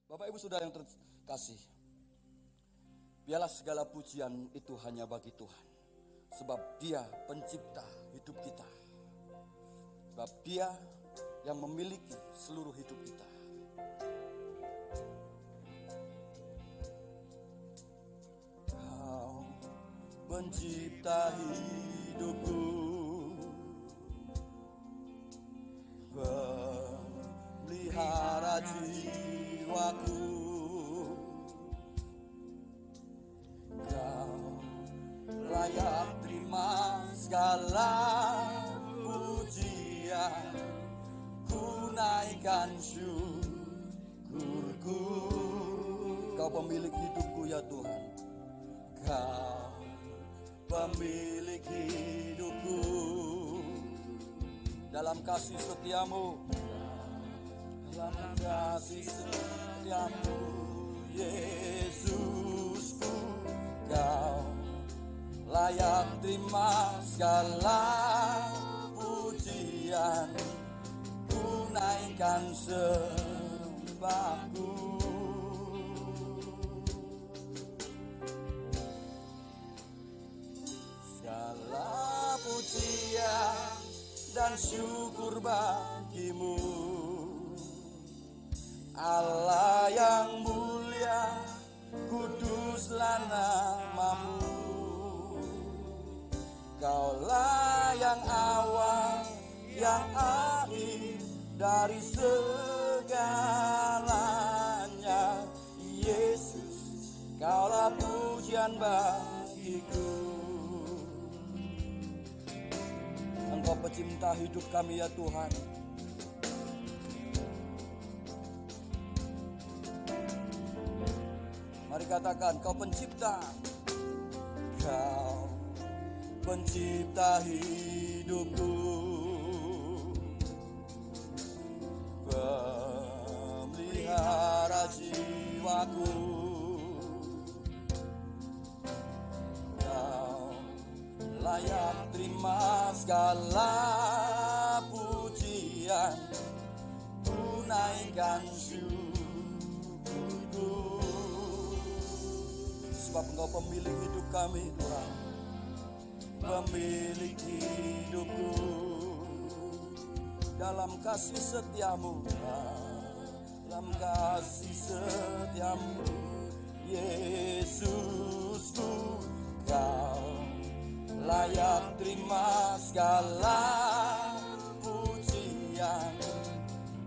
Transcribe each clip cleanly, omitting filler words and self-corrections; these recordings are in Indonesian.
Bapak Ibu Saudara yang terkasih, biarlah segala pujian itu hanya bagi Tuhan. Sebab Dia pencipta hidup kita. Sebab Dia yang memiliki seluruh hidup kita. Kau pencipta hidupku, pemelihara jiwaku. Kau layak terima segala pujian, ku naikkan syukurku. Kau pemilik hidupku ya Tuhan. Kau pemilik hidupku. Dalam kasih setiamu, dalam kasih setiamu, Yesusku, Kau layak terima segala pujian, ku naikkan sembahku. Segala pujian dan syukur bagimu, Allah yang mulia, kuduslah namamu. Kaulah yang awal, yang akhir dari segalanya. Yesus, Kaulah pujian bagiku. Engkau pecinta hidup kami ya Tuhan. Mari katakan, Kau pencipta. Kau pencipta hidupku, pemelihara jiwaku. Kau layak terima segala pujian, ku naikkan syukurku. Sebab Engkau pemilik hidup kami Tuhan, pemilik hidupku. Dalam kasih setiamu, dalam kasih setiamu, Yesusku, Kau layak terima segala pujian,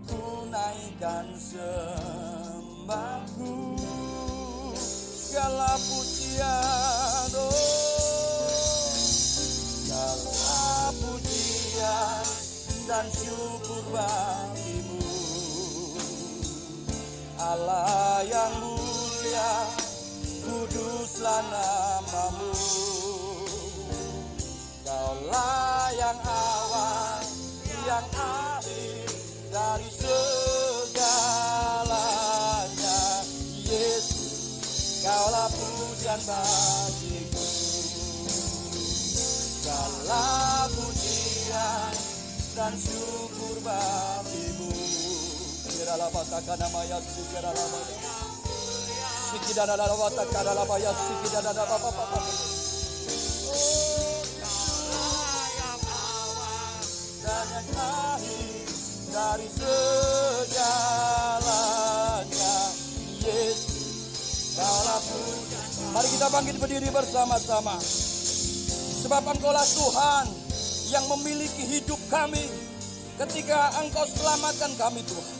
ku naikkan sembahku. Segala pujian, segala pujian dan syukur bagimu, Allah yang mulia, kuduslah namamu. Kaulah yang awal, yang akhir dari segalanya. Yesus, Kaulah pujian bagiku. Segala pujian dan syukur bagimu. Kiralah batakan nama Yesus, kiralah batakan. Sikidana nama batakan nama Yesus, sikidana nama Bapa. Dan yang akhir dari segalanya. Yesus, Kaulah pujian. Mari kita bangkit berdiri bersama-sama. Sebab Engkaulah Tuhan yang memiliki hidup kami. Ketika Engkau selamatkan kami Tuhan,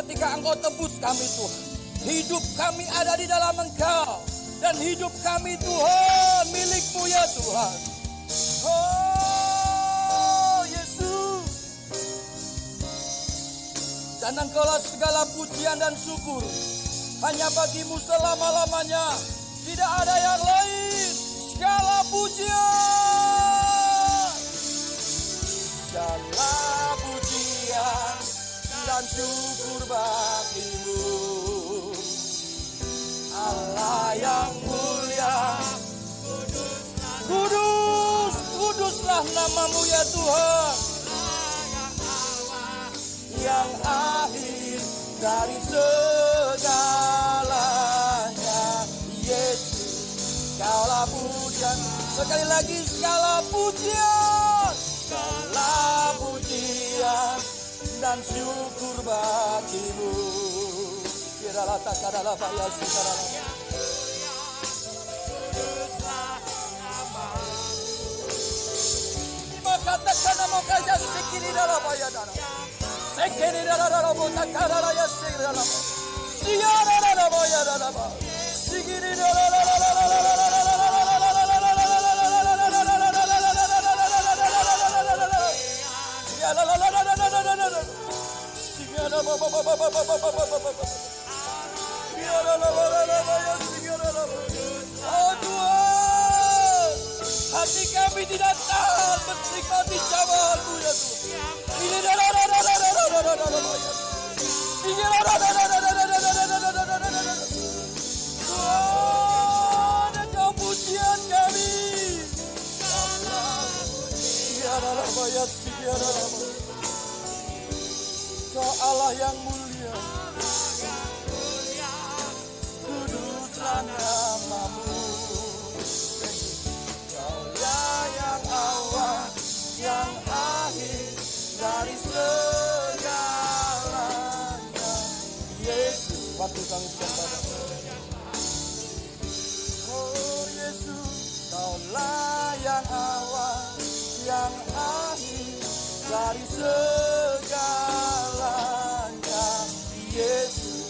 ketika Engkau tebus kami Tuhan, hidup kami ada di dalam Engkau. Dan hidup kami Tuhan milik-Mu ya Tuhan. Oh Yesus. Dan Engkaulah segala pujian dan syukur hanya bagi-Mu selama-lamanya. Tidak ada yang lain. Segala pujian, segala pujian dan syukur bagi-Mu, Allah yang mulia. Kuduslah namamu ya Tuhan, yang akhir dari segala pujian. Sekali lagi segala pujian dan syukur bagimu. Kiralah tak ada bayar segala. Katakan nama kerja sekiri dalam bayar dalam. Sekiri dalam buta karala ya sekiri dalam. Siara dalam bayar dalam. Sekiri dalam. Hati kami tidak tahan menikmati cobaan-Mu ya Tuhan. Ini Tuhan, Engkau pujian kami. Kau Allah yang mulia, kuduslah nama-Mu. Yang awal, yang akhir dari segalanya. Yesus, waktu kami berkata, oh Yesus, Kaulah yang awal, yang akhir dari segalanya. Yesus,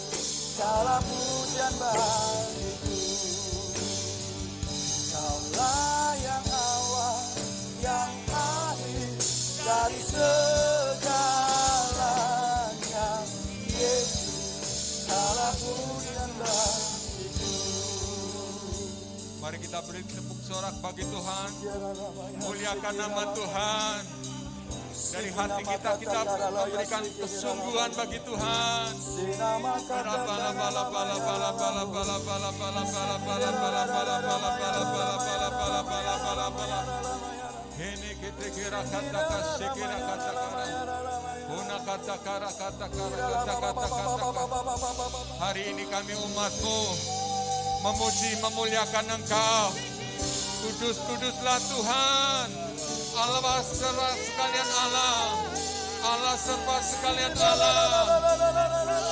Kaulah pujian bagiku. Kaulah yang awal, yang akhir dari segalanya. Yesus, Kaulah pujian bagiku. Mari kita beri tepuk sorak bagi Tuhan. Muliakan nama Tuhan. Dari hati kita memberikan kesungguhan bagi Tuhan. Ini kita kira kata sekira kata guna kata. Hari ini kami umat-Mu memuji memuliakan Engkau. Kudus-kuduslah Tuhan, Allah serba sekalian Allah, Allah serba sekalian Allah.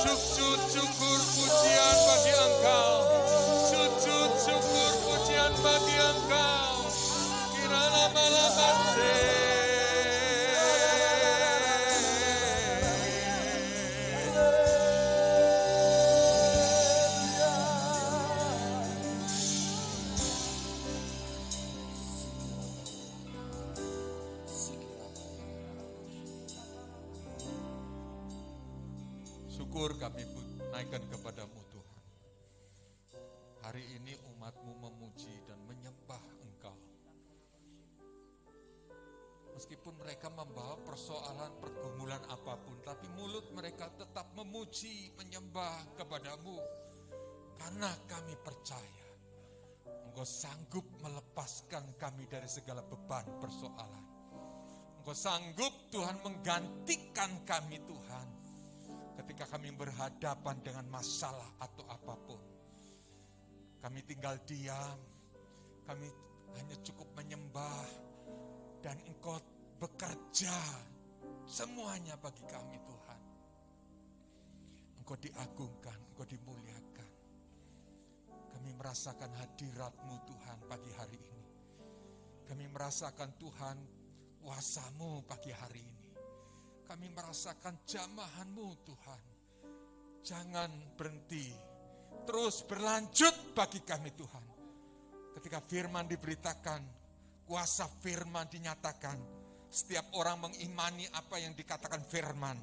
Sujud syukur pujian bagi Engkau, sujud syukur pujian bagi Engkau. Kirana malabase. Syukur kami naikkan kepadamu Tuhan. Hari ini umat-Mu memuji dan menyembah Engkau. Meskipun mereka membawa persoalan pergumulan apapun, tapi mulut mereka tetap memuji, menyembah kepadamu. Karena kami percaya Engkau sanggup melepaskan kami dari segala beban persoalan. Engkau sanggup Tuhan menggantikan kami Tuhan. Ketika kami berhadapan dengan masalah atau apapun, kami tinggal diam, kami hanya cukup menyembah, dan Engkau bekerja semuanya bagi kami Tuhan. Engkau diagungkan, Engkau dimuliakan. Kami merasakan hadirat-Mu Tuhan pagi hari ini. Kami merasakan Tuhan kuasa-Mu pagi hari ini. Kami merasakan jamahan-Mu Tuhan. Jangan berhenti, terus berlanjut bagi kami Tuhan. Ketika firman diberitakan, kuasa firman dinyatakan, setiap orang mengimani apa yang dikatakan firman,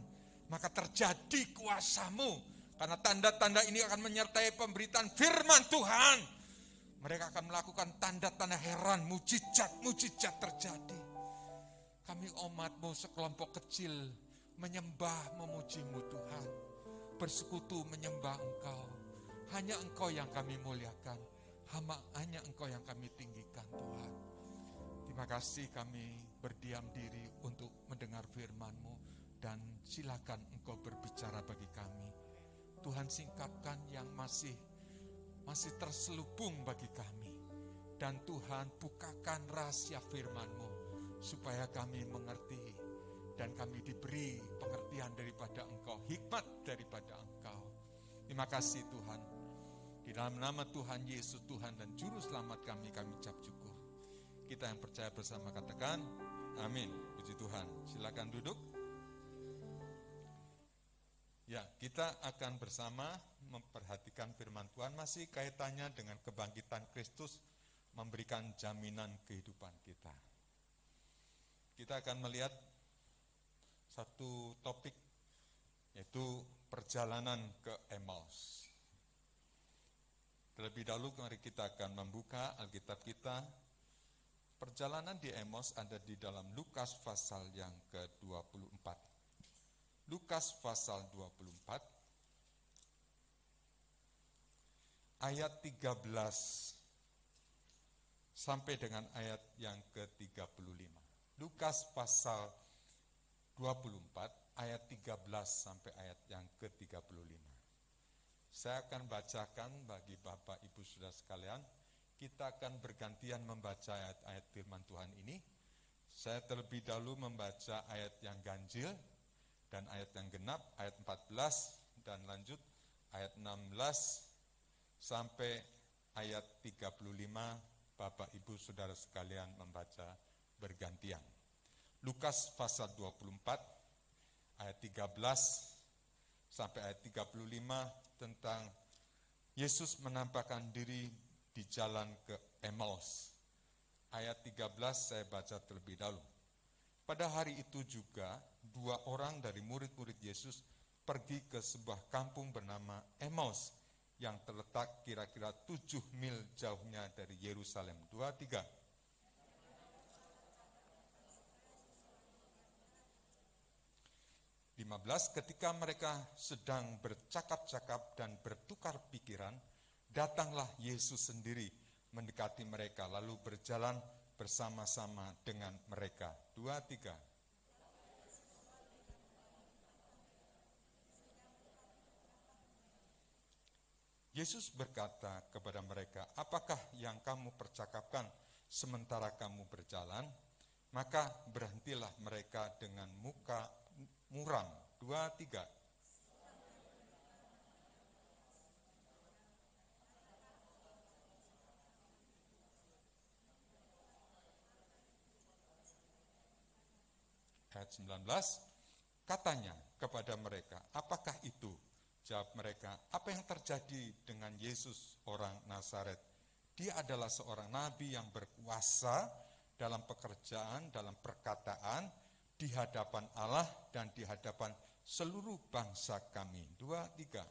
maka terjadi kuasa-Mu. Karena tanda-tanda ini akan menyertai pemberitaan firman Tuhan. Mereka akan melakukan tanda-tanda heran, mujizat terjadi. Kami umat-Mu sekelompok kecil menyembah memuji-Mu Tuhan. Bersekutu menyembah Engkau. Hanya Engkau yang kami muliakan. Hanya Engkau yang kami tinggikan Tuhan. Terima kasih kami berdiam diri untuk mendengar firman-Mu. Dan silakan Engkau berbicara bagi kami. Tuhan singkapkan yang masih terselubung bagi kami. Dan Tuhan, bukakan rahasia firman-Mu supaya kami mengerti dan kami diberi pengertian daripada Engkau, hikmat daripada Engkau. Terima kasih Tuhan. Di dalam nama Tuhan Yesus, Tuhan dan Juru Selamat kami ucap syukur. Kita yang percaya bersama katakan, amin. Puji Tuhan. Silakan duduk. Ya, kita akan bersama memperhatikan firman Tuhan, masih kaitannya dengan kebangkitan Kristus memberikan jaminan kehidupan kita. Kita akan melihat satu topik, yaitu perjalanan ke Emmaus. Terlebih dahulu mari kita akan membuka Alkitab kita. Perjalanan di Emmaus ada di dalam Lukas pasal yang ke-24. Lukas pasal 24 ayat 13 sampai dengan ayat yang ke-35. Lukas pasal 24 ayat 13 sampai ayat yang ke-35. Saya akan bacakan bagi Bapak Ibu Saudara sekalian. Kita akan bergantian membaca ayat-ayat firman Tuhan ini. Saya terlebih dahulu membaca ayat yang ganjil dan ayat yang genap, ayat 14 dan lanjut ayat 16 sampai ayat 35. Bapak Ibu Saudara sekalian membaca bergantian. Lukas pasal 24 ayat 13 sampai ayat 35 tentang Yesus menampakkan diri di jalan ke Emmaus. Ayat 13 saya baca terlebih dahulu. Pada hari itu juga, 2 orang dari murid-murid Yesus pergi ke sebuah kampung bernama Emmaus yang terletak kira-kira 7 mil jauhnya dari Yerusalem. 2, 3. Ketika mereka sedang bercakap-cakap dan bertukar pikiran, datanglah Yesus sendiri mendekati mereka lalu berjalan bersama-sama dengan mereka. 2, 3. Yesus berkata kepada mereka, apakah yang kamu percakapkan sementara kamu berjalan? Maka berhentilah mereka dengan muka muram. 2, 3. Ayat 19, katanya kepada mereka, apakah itu? Jawab mereka, apa yang terjadi dengan Yesus orang Nazaret? Dia adalah seorang nabi yang berkuasa dalam pekerjaan, dalam perkataan, di hadapan Allah dan di hadapan seluruh bangsa kami. 2, 3.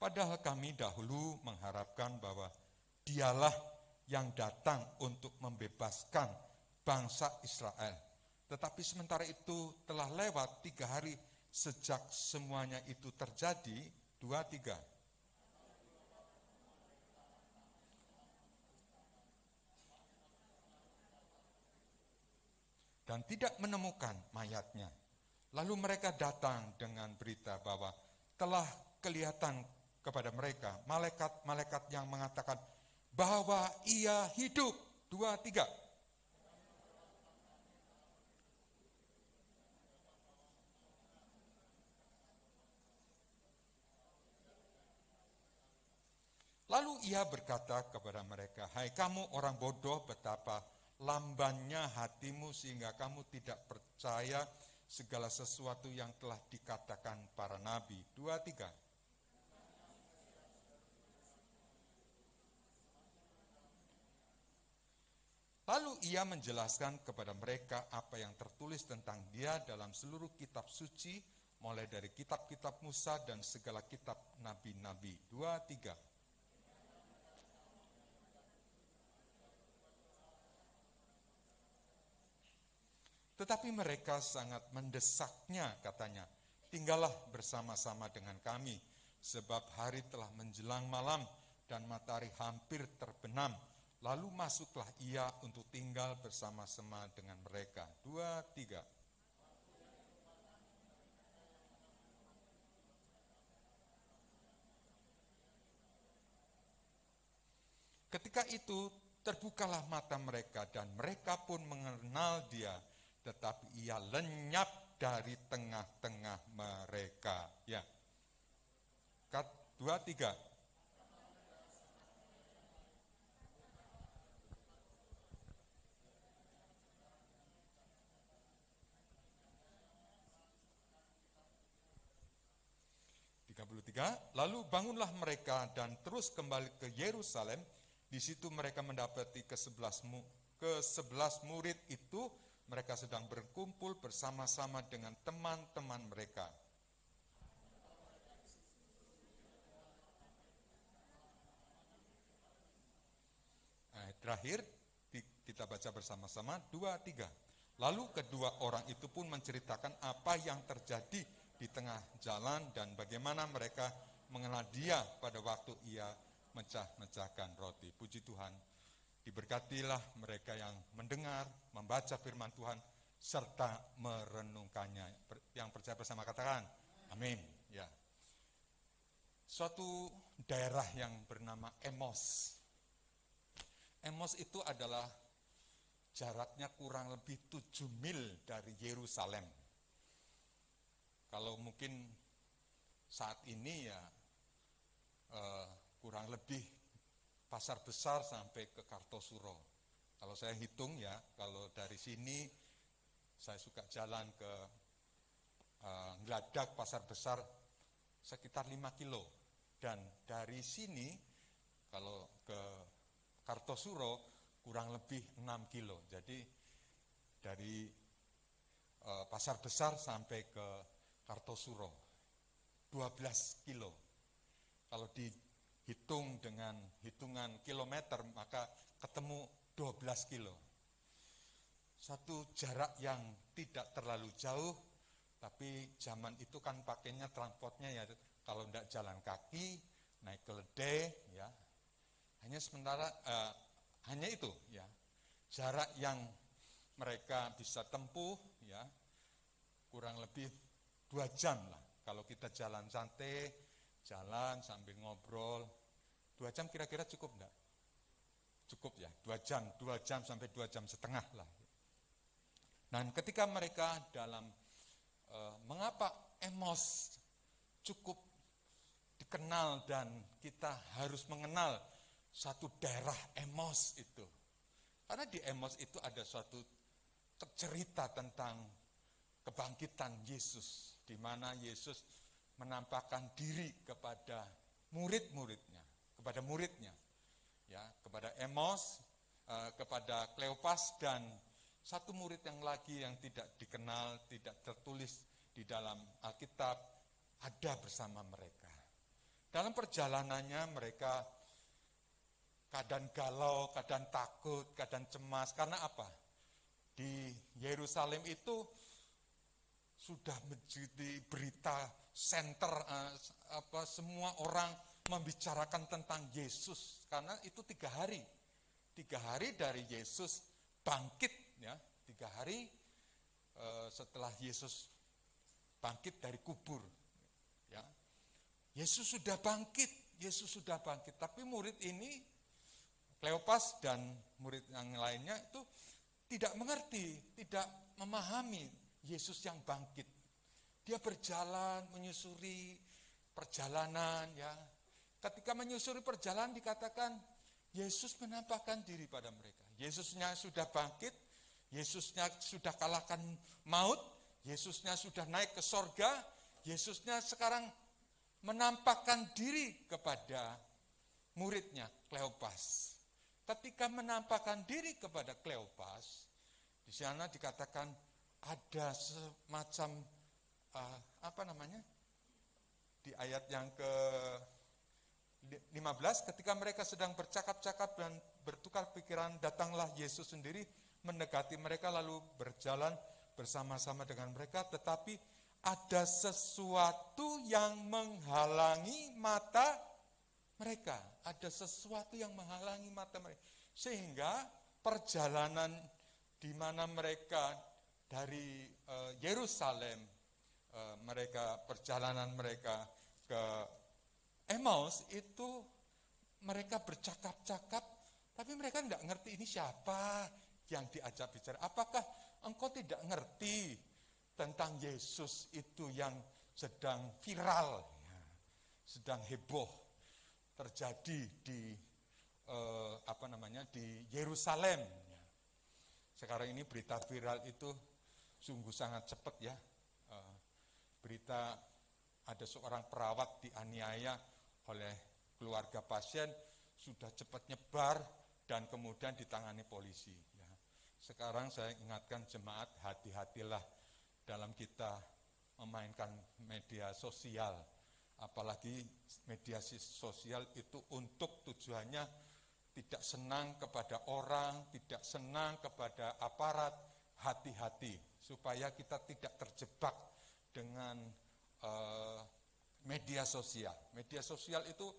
Padahal kami dahulu mengharapkan bahwa dialah yang datang untuk membebaskan bangsa Israel. Tetapi sementara itu telah lewat 3 hari sejak semuanya itu terjadi. 2, 3. Dan tidak menemukan mayatnya. Lalu mereka datang dengan berita bahwa telah kelihatan kepada mereka malaikat-malaikat yang mengatakan bahwa ia hidup. 2, 3. Lalu ia berkata kepada mereka, hai kamu orang bodoh, betapa lambannya hatimu sehingga kamu tidak percaya segala sesuatu yang telah dikatakan para nabi. 2, 3. Lalu ia menjelaskan kepada mereka apa yang tertulis tentang dia dalam seluruh kitab suci, mulai dari kitab-kitab Musa dan segala kitab nabi-nabi. 2, 3. Tetapi mereka sangat mendesaknya, katanya, tinggallah bersama-sama dengan kami, sebab hari telah menjelang malam dan matahari hampir terbenam. Lalu masuklah ia untuk tinggal bersama-sama dengan mereka. 2, 3. Ketika itu terbukalah mata mereka dan mereka pun mengenal dia, tetapi ia lenyap dari tengah-tengah mereka. Ya. 2, 3. Lalu bangunlah mereka dan terus kembali ke Yerusalem. Di situ mereka mendapati ke-11 murid itu, mereka sedang berkumpul bersama-sama dengan teman-teman mereka. Terakhir kita baca bersama-sama 2, 3. Lalu kedua orang itu pun menceritakan apa yang terjadi di tengah jalan dan bagaimana mereka mengenal dia pada waktu ia mecah-mecahkan roti. Puji Tuhan, diberkatilah mereka yang mendengar, membaca firman Tuhan, serta merenungkannya. Yang percaya bersama katakan, amin. Ya. Suatu daerah yang bernama Emos. Emos itu adalah jaraknya kurang lebih 7 mil dari Yerusalem. Kalau mungkin saat ini ya kurang lebih pasar besar sampai ke Kartosuro. Kalau saya hitung ya, kalau dari sini saya suka jalan ke Ngladak pasar besar sekitar 5 kilo. Dan dari sini kalau ke Kartosuro kurang lebih 6 kilo. Jadi dari pasar besar sampai ke Kartosuro 12 kilo. Kalau dihitung dengan hitungan kilometer maka ketemu 12 kilo. Satu jarak yang tidak terlalu jauh, tapi zaman itu kan pakainya transportnya ya kalau tidak jalan kaki, naik keledai ya. Hanya itu ya. Jarak yang mereka bisa tempuh ya kurang lebih 2 jam lah. Kalau kita jalan santai, jalan sambil ngobrol, 2 jam kira-kira cukup enggak? Cukup ya, 2 jam sampai 2 jam setengah lah. Dan ketika mereka dalam mengapa Emos cukup dikenal dan kita harus mengenal satu daerah Emos itu. Karena di Emos itu ada suatu cerita tentang kebangkitan Yesus, di mana Yesus menampakkan diri kepada murid-muridnya, ya, kepada Emos, kepada Kleopas dan satu murid yang lagi yang tidak dikenal, tidak tertulis di dalam Alkitab, ada bersama mereka. Dalam perjalanannya mereka kadang galau, kadang takut, kadang cemas. Karena apa? Di Yerusalem itu sudah menjadi berita center, semua orang membicarakan tentang Yesus. Karena itu 3 hari. 3 hari dari Yesus bangkit, ya. 3 hari setelah Yesus bangkit dari kubur. Ya. Yesus sudah bangkit. Tapi murid ini, Kleopas dan murid yang lainnya itu tidak mengerti, tidak memahami Yesus yang bangkit. Dia berjalan, menyusuri perjalanan, ya. Ketika menyusuri perjalanan dikatakan Yesus menampakkan diri pada mereka. Yesusnya sudah bangkit, Yesusnya sudah kalahkan maut, Yesusnya sudah naik ke sorga, Yesusnya sekarang menampakkan diri kepada muridnya, Kleopas. Ketika menampakkan diri kepada Kleopas, di sana dikatakan ada semacam di ayat yang ke-15, ketika mereka sedang bercakap-cakap dan bertukar pikiran, datanglah Yesus sendiri mendekati mereka lalu berjalan bersama-sama dengan mereka, tetapi ada sesuatu yang menghalangi mata mereka. Ada sesuatu yang menghalangi mata mereka. Sehingga perjalanan di mana mereka dari Yerusalem, perjalanan mereka ke Emaus itu mereka bercakap-cakap Tapi mereka tidak ngerti ini siapa yang diajak bicara. Apakah engkau tidak ngerti tentang Yesus itu yang sedang viral, sedang heboh terjadi di di Yerusalem. Sekarang ini berita viral itu sungguh sangat cepat ya. Berita ada seorang perawat dianiaya oleh keluarga pasien sudah cepat nyebar dan kemudian ditangani polisi. Ya. Sekarang saya ingatkan jemaat, hati-hatilah dalam kita memainkan media sosial. Apalagi media sosial itu untuk tujuannya tidak senang kepada orang, tidak senang kepada aparat. Hati-hati supaya kita tidak terjebak dengan media sosial. Media sosial itu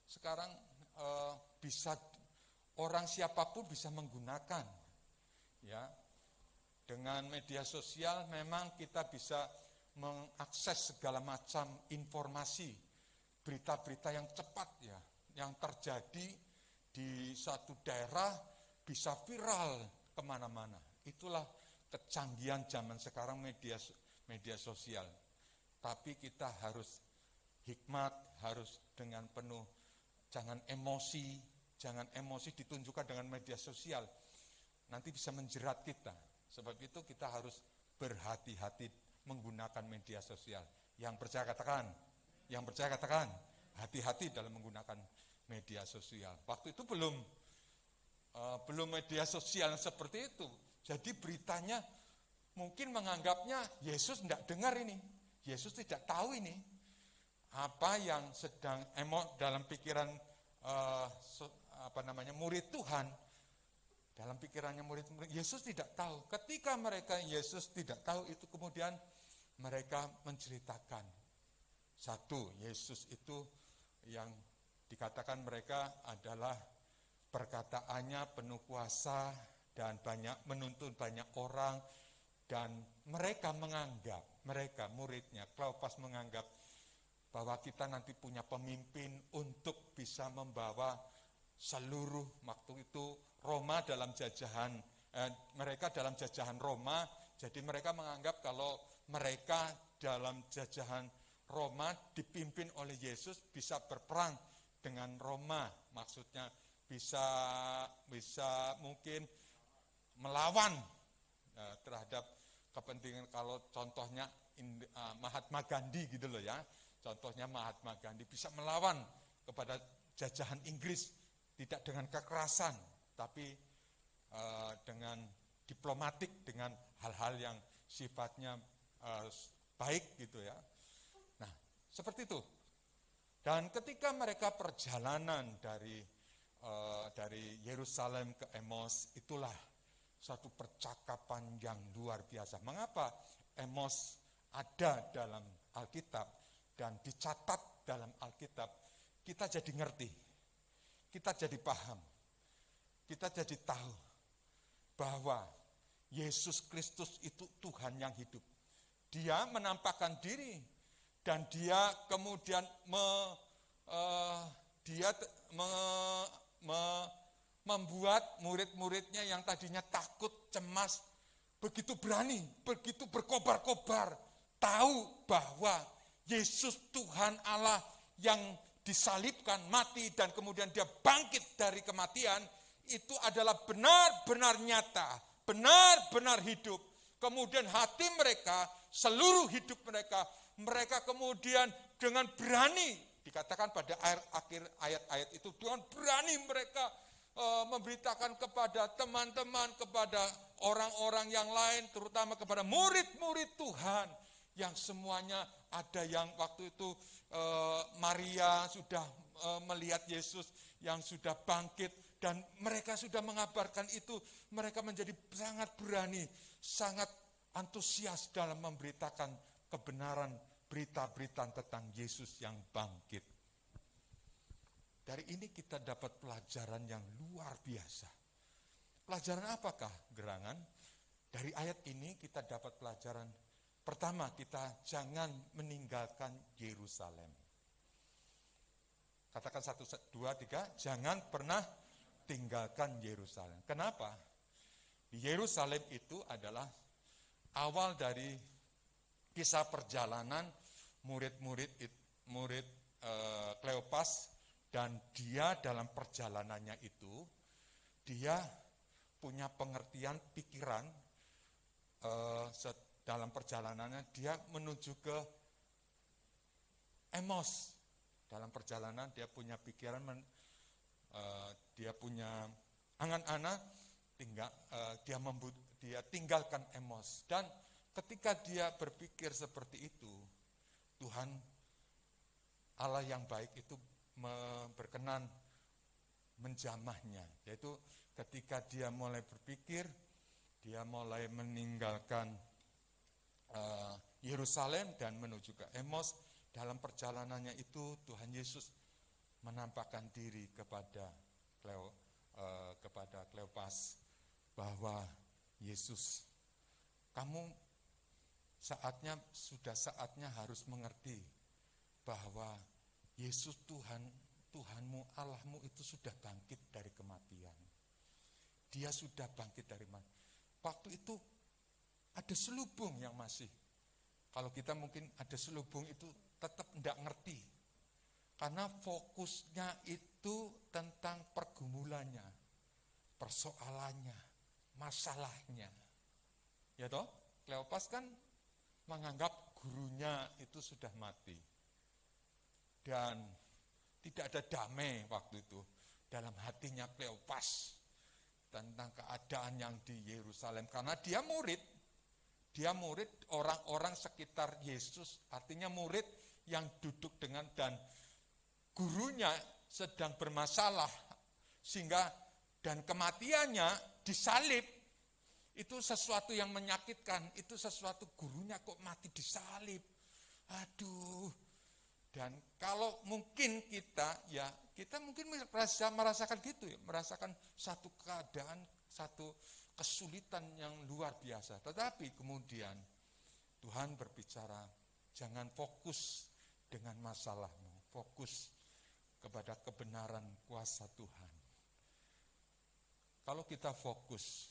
sekarang bisa orang siapapun bisa menggunakan, ya. Dengan media sosial memang kita bisa mengakses segala macam informasi, berita-berita yang cepat ya, yang terjadi di satu daerah bisa viral kemana-mana. Itulah kecanggihan zaman sekarang media sosial. Tapi kita harus hikmat, harus dengan penuh, jangan emosi ditunjukkan dengan media sosial. Nanti bisa menjerat kita. Sebab itu kita harus berhati-hati menggunakan media sosial. Yang percaya katakan, hati-hati dalam menggunakan media sosial. Waktu itu belum media sosial seperti itu. Jadi beritanya mungkin menganggapnya Yesus tidak dengar ini. Yesus tidak tahu ini. Apa yang sedang dalam pikiran murid Tuhan, dalam pikirannya murid-murid, Yesus tidak tahu. Ketika Yesus tidak tahu itu, kemudian mereka menceritakan. Satu, Yesus itu yang dikatakan mereka adalah perkataannya penuh kuasa dan menuntun banyak orang, dan mereka muridnya, Kleopas menganggap bahwa kita nanti punya pemimpin untuk bisa membawa seluruh waktu itu Roma mereka dalam jajahan Roma. Jadi mereka menganggap kalau mereka dalam jajahan Roma dipimpin oleh Yesus bisa berperang dengan Roma. Maksudnya bisa mungkin melawan terhadap kepentingan, kalau contohnya Mahatma Gandhi gitu loh ya. Contohnya Mahatma Gandhi bisa melawan kepada jajahan Inggris, tidak dengan kekerasan, tapi dengan diplomatik, dengan hal-hal yang sifatnya baik gitu ya. Nah, seperti itu. Dan ketika mereka perjalanan dari Yerusalem ke Emos, itulah satu percakapan yang luar biasa. Mengapa Emos ada dalam Alkitab dan dicatat dalam Alkitab? Kita jadi ngerti, kita jadi paham, kita jadi tahu bahwa Yesus Kristus itu Tuhan yang hidup. Dia menampakkan diri dan dia kemudian membuat murid-muridnya yang tadinya takut, cemas, begitu berani, begitu berkobar-kobar, tahu bahwa Yesus Tuhan Allah yang disalibkan, mati, dan kemudian dia bangkit dari kematian, itu adalah benar-benar nyata, benar-benar hidup. Kemudian hati mereka, seluruh hidup mereka kemudian dengan berani, dikatakan pada akhir ayat-ayat itu, dengan berani mereka memberitakan kepada teman-teman, kepada orang-orang yang lain, terutama kepada murid-murid Tuhan, yang semuanya ada yang waktu itu Maria sudah melihat Yesus yang sudah bangkit, dan mereka sudah mengabarkan itu. Mereka menjadi sangat berani, sangat antusias dalam memberitakan kebenaran berita-berita tentang Yesus yang bangkit. Dari ini kita dapat pelajaran yang luar biasa. Pelajaran apakah, gerangan? Dari ayat ini kita dapat pelajaran. Pertama, kita jangan meninggalkan Yerusalem. Katakan 1, 2, 3, jangan pernah tinggalkan Yerusalem. Kenapa? Di Yerusalem itu adalah awal dari kisah perjalanan murid Kleopas, dan dia dalam perjalanannya itu dia punya pengertian pikiran dalam perjalanannya dia menuju ke Emos. Dalam perjalanan dia punya pikiran, dia punya angan-angan, dia tinggalkan Emos. Dan ketika dia berpikir seperti itu, Tuhan Allah yang baik itu berkenan menjamahnya. Yaitu ketika dia mulai berpikir, dia mulai meninggalkan Yerusalem dan menuju ke Emos. Dalam perjalanannya itu Tuhan Yesus menampakkan diri kepada Kleopas bahwa Yesus, kamu sudah saatnya harus mengerti bahwa Yesus Tuhanmu, Allahmu itu sudah bangkit dari kematian. Dia sudah bangkit dari mati. Waktu itu ada selubung yang masih. Kalau kita mungkin ada selubung itu tetap tidak ngerti. Karena fokusnya itu tentang pergumulannya, persoalannya, masalahnya. Ya toh? Kleopas kan menganggap gurunya itu sudah mati. Dan tidak ada damai waktu itu dalam hatinya Kleopas tentang keadaan yang di Yerusalem. Karena dia murid orang-orang sekitar Yesus, artinya murid yang duduk dengan dan gurunya sedang bermasalah sehingga dan kematiannya disalib. Itu sesuatu yang menyakitkan, itu sesuatu gurunya kok mati disalib. Aduh. Dan kalau mungkin kita mungkin merasakan gitu ya, merasakan satu keadaan, satu kesulitan yang luar biasa. Tetapi kemudian Tuhan berbicara, jangan fokus dengan masalahmu, fokus kepada kebenaran kuasa Tuhan. Kalau kita fokus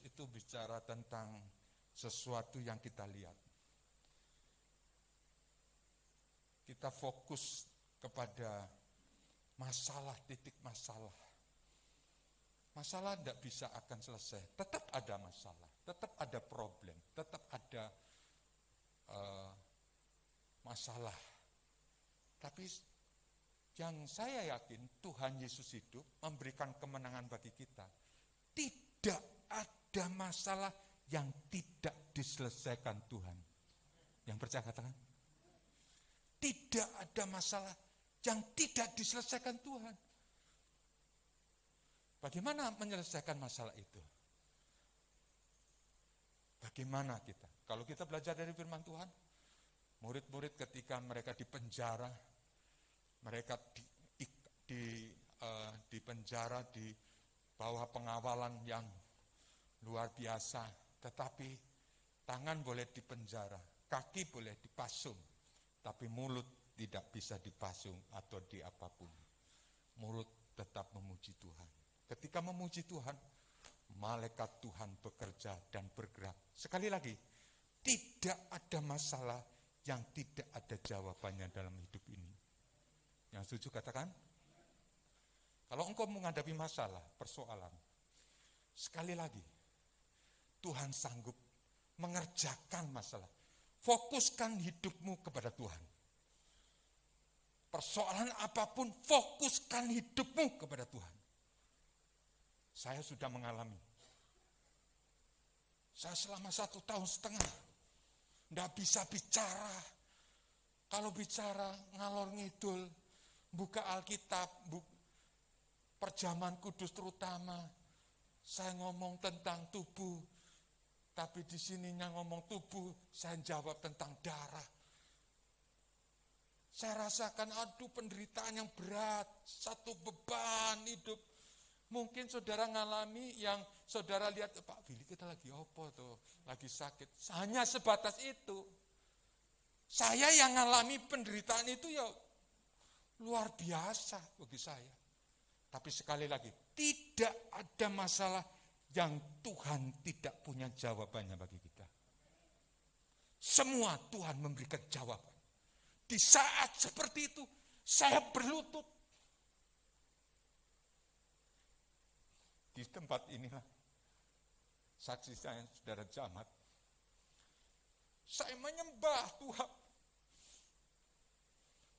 itu bicara tentang sesuatu yang kita lihat. Kita fokus kepada masalah, titik masalah. Masalah tidak bisa akan selesai. Tetap ada masalah, tetap ada problem, tetap ada masalah. Tapi yang saya yakin Tuhan Yesus hidup memberikan kemenangan bagi kita. Tidak ada masalah yang tidak diselesaikan Tuhan. Yang percaya katakan? Tidak ada masalah yang tidak diselesaikan Tuhan. Bagaimana menyelesaikan masalah itu? Bagaimana kita? Kalau kita belajar dari firman Tuhan, murid-murid ketika mereka di penjara, mereka di penjara di bawah pengawalan yang luar biasa, tetapi tangan boleh dipenjara, kaki boleh dipasung, tapi mulut tidak bisa dipasung atau di apapun. Mulut tetap memuji Tuhan. Ketika memuji Tuhan, malaikat Tuhan bekerja dan bergerak. Sekali lagi, tidak ada masalah yang tidak ada jawabannya dalam hidup ini. Yang setuju katakan? Kalau engkau menghadapi masalah, persoalan, sekali lagi, Tuhan sanggup mengerjakan masalah. Fokuskan hidupmu kepada Tuhan. Persoalan apapun, fokuskan hidupmu kepada Tuhan. Saya sudah mengalami. Saya selama 1,5 tahun tidak bisa bicara. Kalau bicara ngalor ngidul, buka Alkitab, perjamuan kudus terutama, saya ngomong tentang tubuh, tapi di sininya ngomong tubuh, saya jawab tentang darah. Saya rasakan penderitaan yang berat, satu beban hidup. Mungkin saudara ngalami yang saudara lihat, Pak Billy kita lagi apa tuh, lagi sakit. Hanya sebatas itu. Saya yang ngalami penderitaan itu ya luar biasa bagi saya. Tapi sekali lagi, tidak ada masalah yang Tuhan tidak punya jawabannya bagi kita. Semua Tuhan memberikan jawaban. Di saat seperti itu, saya berlutut. Di tempat inilah, saksi saya, saudara Jamat, saya menyembah Tuhan.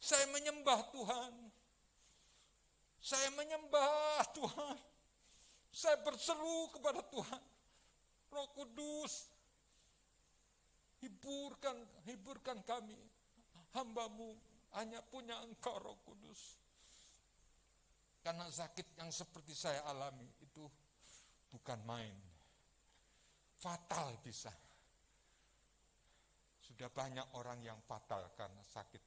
Saya menyembah Tuhan. Saya menyembah Tuhan. Saya berseru kepada Tuhan. Roh Kudus, hiburkan kami. Hamba-Mu hanya punya Engkau, Roh Kudus. Karena sakit yang seperti saya alami itu bukan main. Fatal bisa. Sudah banyak orang yang fatal karena sakit.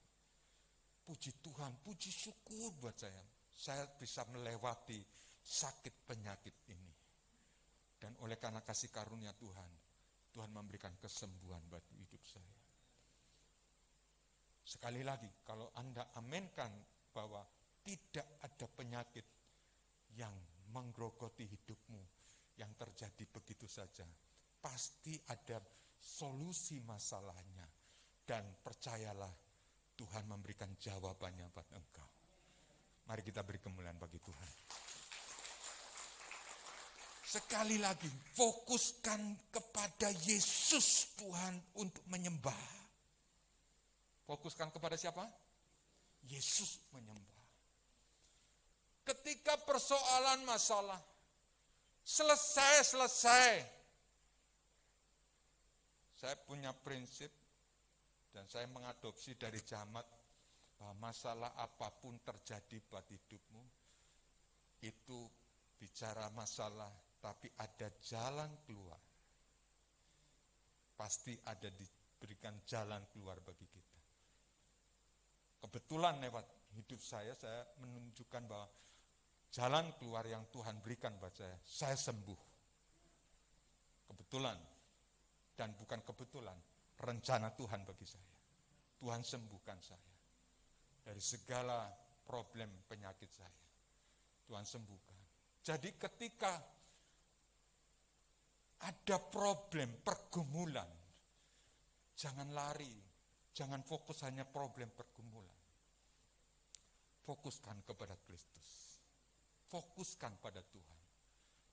Puji Tuhan, puji syukur buat saya. Saya bisa melewati sakit penyakit ini. Dan oleh karena kasih karunia Tuhan, Tuhan memberikan kesembuhan buat hidup saya. Sekali lagi, kalau Anda aminkan bahwa tidak ada penyakit yang menggerogoti hidupmu, yang terjadi begitu saja, pasti ada solusi masalahnya. Dan percayalah, Tuhan memberikan jawabannya buat engkau. Mari kita beri kemuliaan bagi Tuhan. Sekali lagi, fokuskan kepada Yesus Tuhan untuk menyembah. Fokuskan kepada siapa? Yesus menyembah. Ketika persoalan masalah selesai. Saya punya prinsip dan saya mengadopsi dari Jamat bahwa masalah apapun terjadi buat hidupmu, itu bicara masalah tapi ada jalan keluar. Pasti ada diberikan jalan keluar bagi kita. Kebetulan lewat hidup saya menunjukkan bahwa jalan keluar yang Tuhan berikan buat saya sembuh. Kebetulan, dan bukan kebetulan, rencana Tuhan bagi saya. Tuhan sembuhkan saya dari segala problem penyakit saya. Tuhan sembuhkan. Jadi ketika ada problem, pergumulan, jangan lari, jangan fokus hanya problem pergumulan. Fokuskan kepada Kristus. Fokuskan pada Tuhan.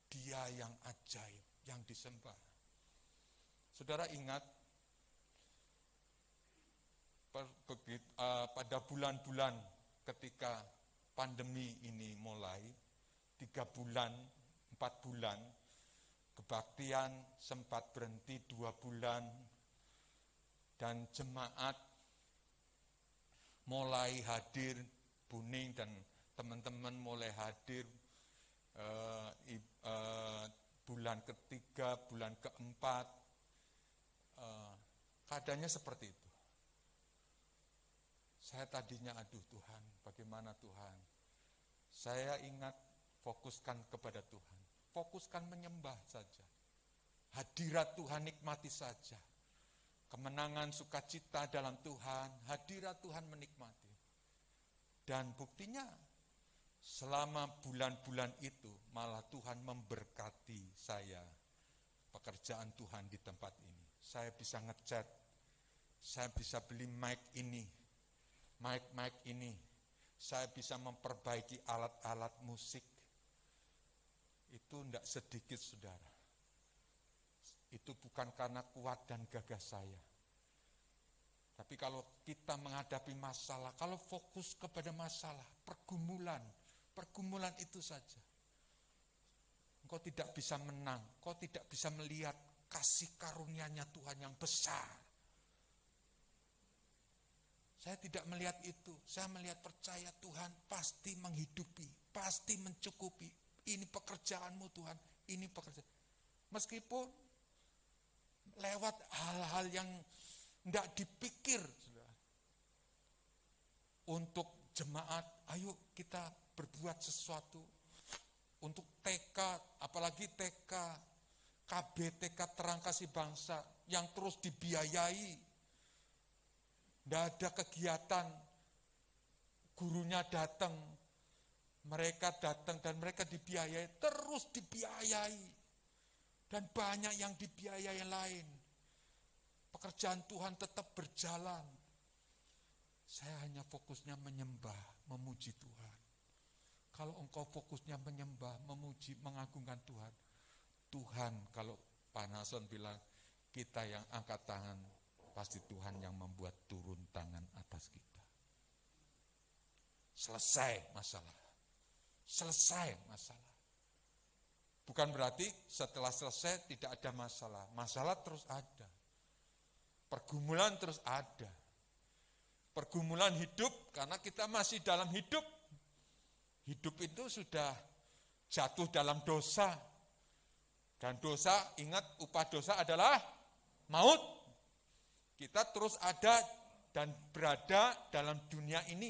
Dia yang ajaib, yang disembah. Saudara ingat, pada bulan-bulan ketika pandemi ini mulai, 3 bulan, 4 bulan, kebaktian sempat berhenti 2 bulan, dan jemaat mulai hadir, Buning dan teman-teman mulai hadir bulan ketiga, bulan keempat, keadaannya seperti itu. Saya tadinya, aduh Tuhan, bagaimana Tuhan? Saya ingat, fokuskan kepada Tuhan. Fokuskan menyembah saja. Hadirat Tuhan nikmati saja. Kemenangan sukacita dalam Tuhan, hadirat Tuhan menikmati. Dan buktinya, selama bulan-bulan itu, malah Tuhan memberkati saya. Pekerjaan Tuhan di tempat ini. Saya bisa ngecat, saya bisa beli mic ini. Saya bisa memperbaiki alat-alat musik. Itu tidak sedikit, saudara. Itu bukan karena kuat dan gagah saya. Tapi kalau kita menghadapi masalah, kalau fokus kepada masalah, pergumulan itu saja. Engkau tidak bisa menang, engkau tidak bisa melihat kasih karunia-Nya Tuhan yang besar. Saya tidak melihat itu, saya melihat percaya Tuhan pasti menghidupi, pasti mencukupi. Ini pekerjaanmu Tuhan, ini pekerjaan. Meskipun lewat hal-hal yang tidak dipikir, untuk jemaat, ayo kita berbuat sesuatu. Untuk TK, apalagi TK, KB, TK Terang Kasih Bangsa, yang terus dibiayai. Tidak ada kegiatan, gurunya datang, Mereka datang dan mereka dibiayai, terus dibiayai. Dan banyak yang dibiayai lain. Pekerjaan Tuhan tetap berjalan. Saya hanya fokusnya menyembah, memuji Tuhan. Kalau engkau fokusnya menyembah, memuji, mengagungkan Tuhan. Tuhan, kalau Pak Nason bilang, kita yang angkat tangan, pasti Tuhan yang membuat turun tangan atas kita. Selesai masalah. Selesai masalah. Bukan berarti setelah selesai tidak ada masalah. Masalah terus ada. Pergumulan terus ada. Pergumulan hidup karena kita masih dalam hidup. Hidup itu sudah jatuh dalam dosa. Dan dosa, ingat upah dosa adalah maut. Kita terus ada dan berada dalam dunia ini.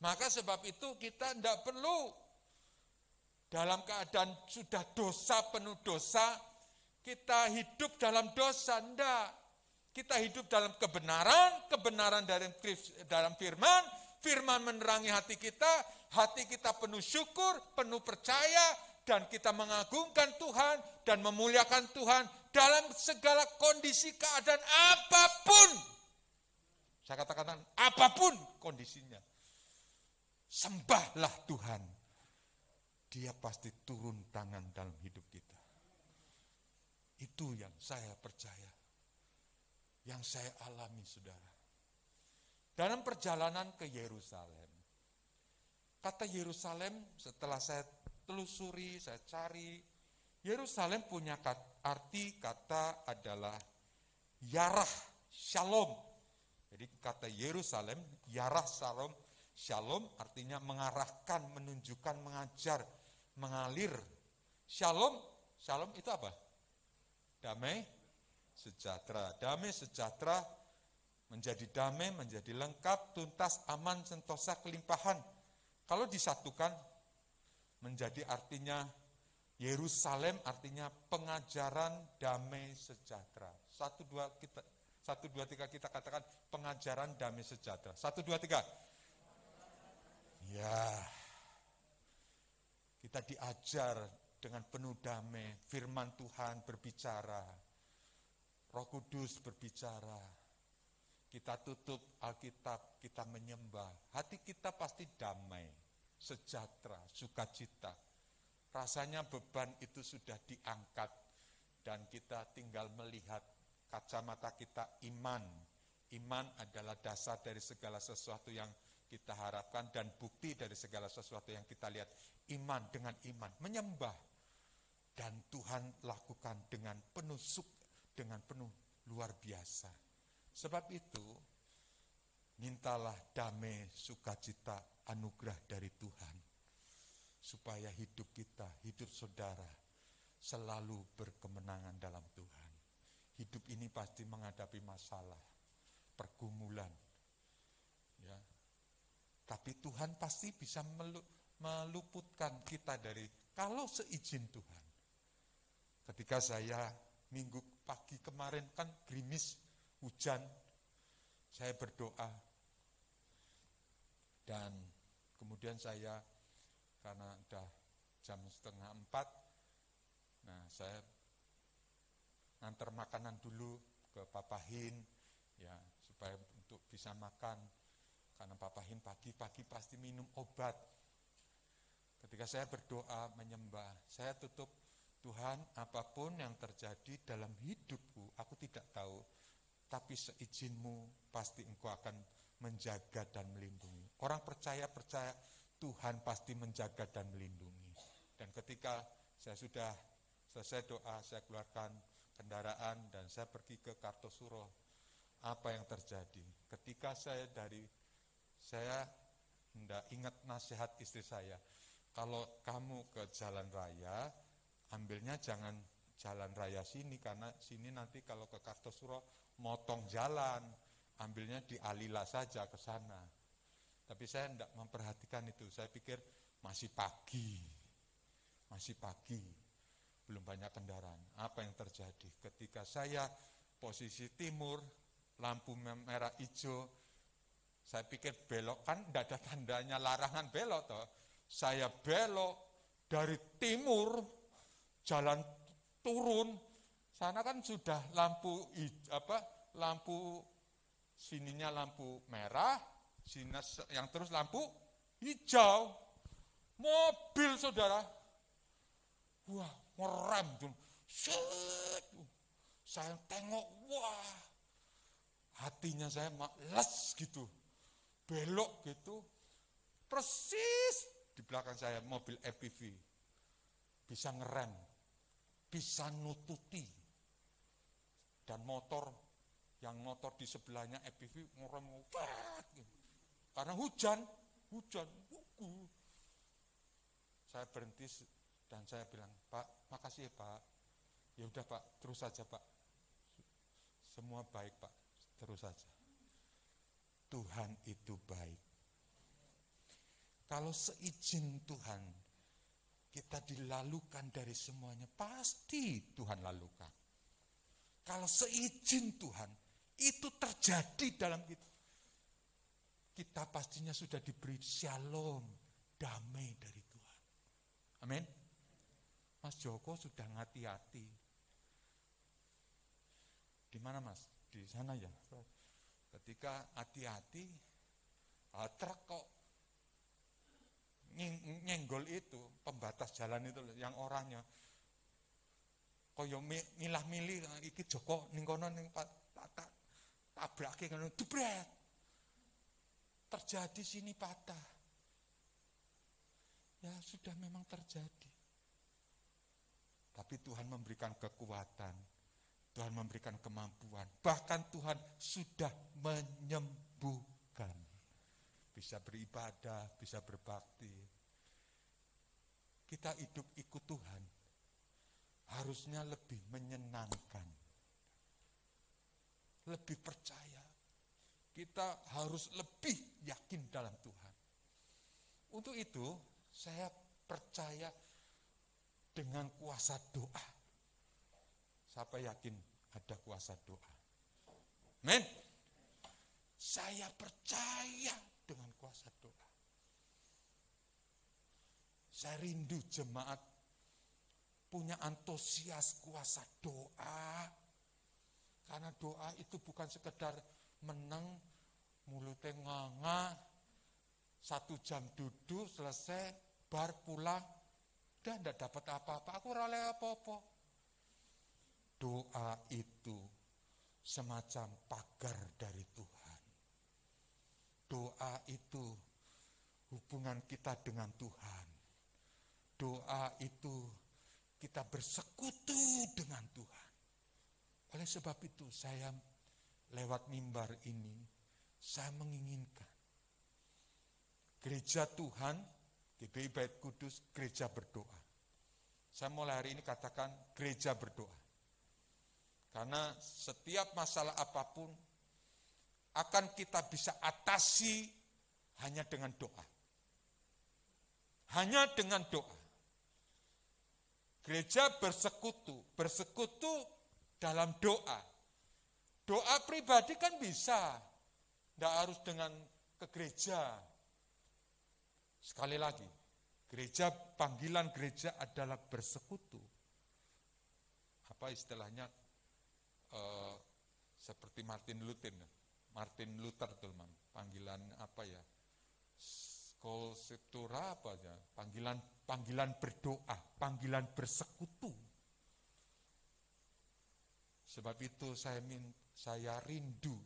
Maka sebab itu kita tidak perlu dalam keadaan sudah dosa, penuh dosa, kita hidup dalam dosa. Tidak. Kita hidup dalam kebenaran, kebenaran dalam firman, firman menerangi hati kita penuh syukur, penuh percaya, dan kita mengagungkan Tuhan dan memuliakan Tuhan dalam segala kondisi keadaan apapun. Saya katakan apapun kondisinya. Sembahlah Tuhan. Dia pasti turun tangan dalam hidup kita. Itu yang saya percaya. Yang saya alami, saudara. Dalam perjalanan ke Yerusalem. Kata Yerusalem setelah saya telusuri, saya cari. Yerusalem punya arti kata adalah Yarah Shalom. Jadi kata Yerusalem, Yarah Shalom. Shalom artinya mengarahkan, menunjukkan, mengajar, mengalir. Shalom, shalom itu apa? Damai, sejahtera. Damai, sejahtera, menjadi damai, menjadi lengkap, tuntas, aman, sentosa, kelimpahan. Kalau disatukan, menjadi artinya Yerusalem artinya pengajaran damai sejahtera. 1, 2, 3 kita katakan pengajaran damai sejahtera. 1, 2, 3. Ya, kita diajar dengan penuh damai, firman Tuhan berbicara, Roh Kudus berbicara, kita tutup Alkitab, kita menyembah, hati kita pasti damai, sejahtera, sukacita. Rasanya beban itu sudah diangkat dan kita tinggal melihat kacamata kita iman. Iman adalah dasar dari segala sesuatu yang kita harapkan dan bukti dari segala sesuatu yang kita lihat. Iman dengan iman, menyembah. Dan Tuhan lakukan dengan penuh dengan penuh luar biasa. Sebab itu, mintalah damai, sukacita, anugerah dari Tuhan. Supaya hidup kita, hidup saudara, selalu berkemenangan dalam Tuhan. Hidup ini pasti menghadapi masalah, pergumulan. Ya. Tapi Tuhan pasti bisa meluputkan kita dari, kalau seizin Tuhan. Ketika saya minggu pagi kemarin kan gerimis, hujan, saya berdoa. Dan kemudian saya, karena udah jam 3:30, nah saya nganter makanan dulu ke Papahin, ya supaya untuk bisa makan. Karena Papahin pagi-pagi pasti minum obat. Ketika saya berdoa, menyembah, saya tutup, Tuhan apapun yang terjadi dalam hidupku, aku tidak tahu. Tapi seizinmu pasti Engkau akan menjaga dan melindungi. Orang percaya Tuhan pasti menjaga dan melindungi. Dan ketika saya sudah selesai doa, saya keluarkan kendaraan dan saya pergi ke Kartosuro. Apa yang terjadi? Ketika saya tidak ingat nasihat istri saya. Kalau kamu ke jalan raya, ambilnya jangan jalan raya sini, karena sini nanti kalau ke Kartosuro motong jalan, ambilnya di Alila saja ke sana. Tapi saya tidak memperhatikan itu, saya pikir masih pagi, belum banyak kendaraan. Apa yang terjadi? Ketika saya posisi timur, lampu merah hijau, saya pikir belok, kan tidak ada tandanya larangan belok toh. saya belok dari timur, jalan turun, sana kan sudah lampu sininya lampu merah, sini yang terus lampu hijau. Mobil saudara, wah ngerem tuh, saya tengok, wah hatinya saya les gitu, belok gitu, persis di belakang saya mobil EPV, bisa ngerem, bisa nututi, dan yang motor di sebelahnya EPV ngerem, karena hujan. Saya berhenti dan saya bilang, Pak, makasih ya Pak. Ya udah Pak, terus saja Pak. Semua baik Pak, terus saja. Tuhan itu baik. Kalau seizin Tuhan, kita dilalukan dari semuanya, pasti Tuhan lalukan. Kalau seizin Tuhan, itu terjadi dalam kita. Kita pastinya sudah diberi shalom, damai dari Tuhan. Amin. Mas Joko sudah hati-hati. Di mana Mas? Di sana ya. Ketika hati-hati, truk kok nyenggol itu, pembatas jalan itu yang orangnya koyo milah-milih iki Joko ning kono ning tabrake ngono dubret. Terjadi sini patah. Ya sudah memang terjadi. Tapi Tuhan memberikan kekuatan. Tuhan memberikan kemampuan. Bahkan Tuhan sudah menyembuhkan. Bisa beribadah, bisa berbakti. Kita hidup ikut Tuhan. Harusnya lebih menyenangkan. Lebih percaya. Kita harus lebih yakin dalam Tuhan. Untuk itu, saya percaya dengan kuasa doa. Siapa yakin ada kuasa doa? Amin. Saya percaya dengan kuasa doa. Saya rindu jemaat punya antusias kuasa doa. Karena doa itu bukan sekedar menang, mulutnya nganga, 1 jam duduk, selesai, bar pulang, udah enggak dapat apa-apa, aku ora oleh apa-apa. Doa itu semacam pagar dari Tuhan. Doa itu hubungan kita dengan Tuhan. Doa itu kita bersekutu dengan Tuhan. Oleh sebab itu saya lewat mimbar ini, saya menginginkan gereja Tuhan, GBI Bait Kudus, gereja berdoa. Saya mulai hari ini katakan gereja berdoa. Karena setiap masalah apapun akan kita bisa atasi hanya dengan doa. Hanya dengan doa. Gereja bersekutu dalam doa. Doa pribadi kan bisa, tidak harus dengan ke gereja. Sekali lagi, panggilan gereja adalah bersekutu. Apa istilahnya, seperti Martin Luther teman, panggilan apa ya, Skulptura apa aja, panggilan berdoa, panggilan bersekutu. Sebab itu saya rindu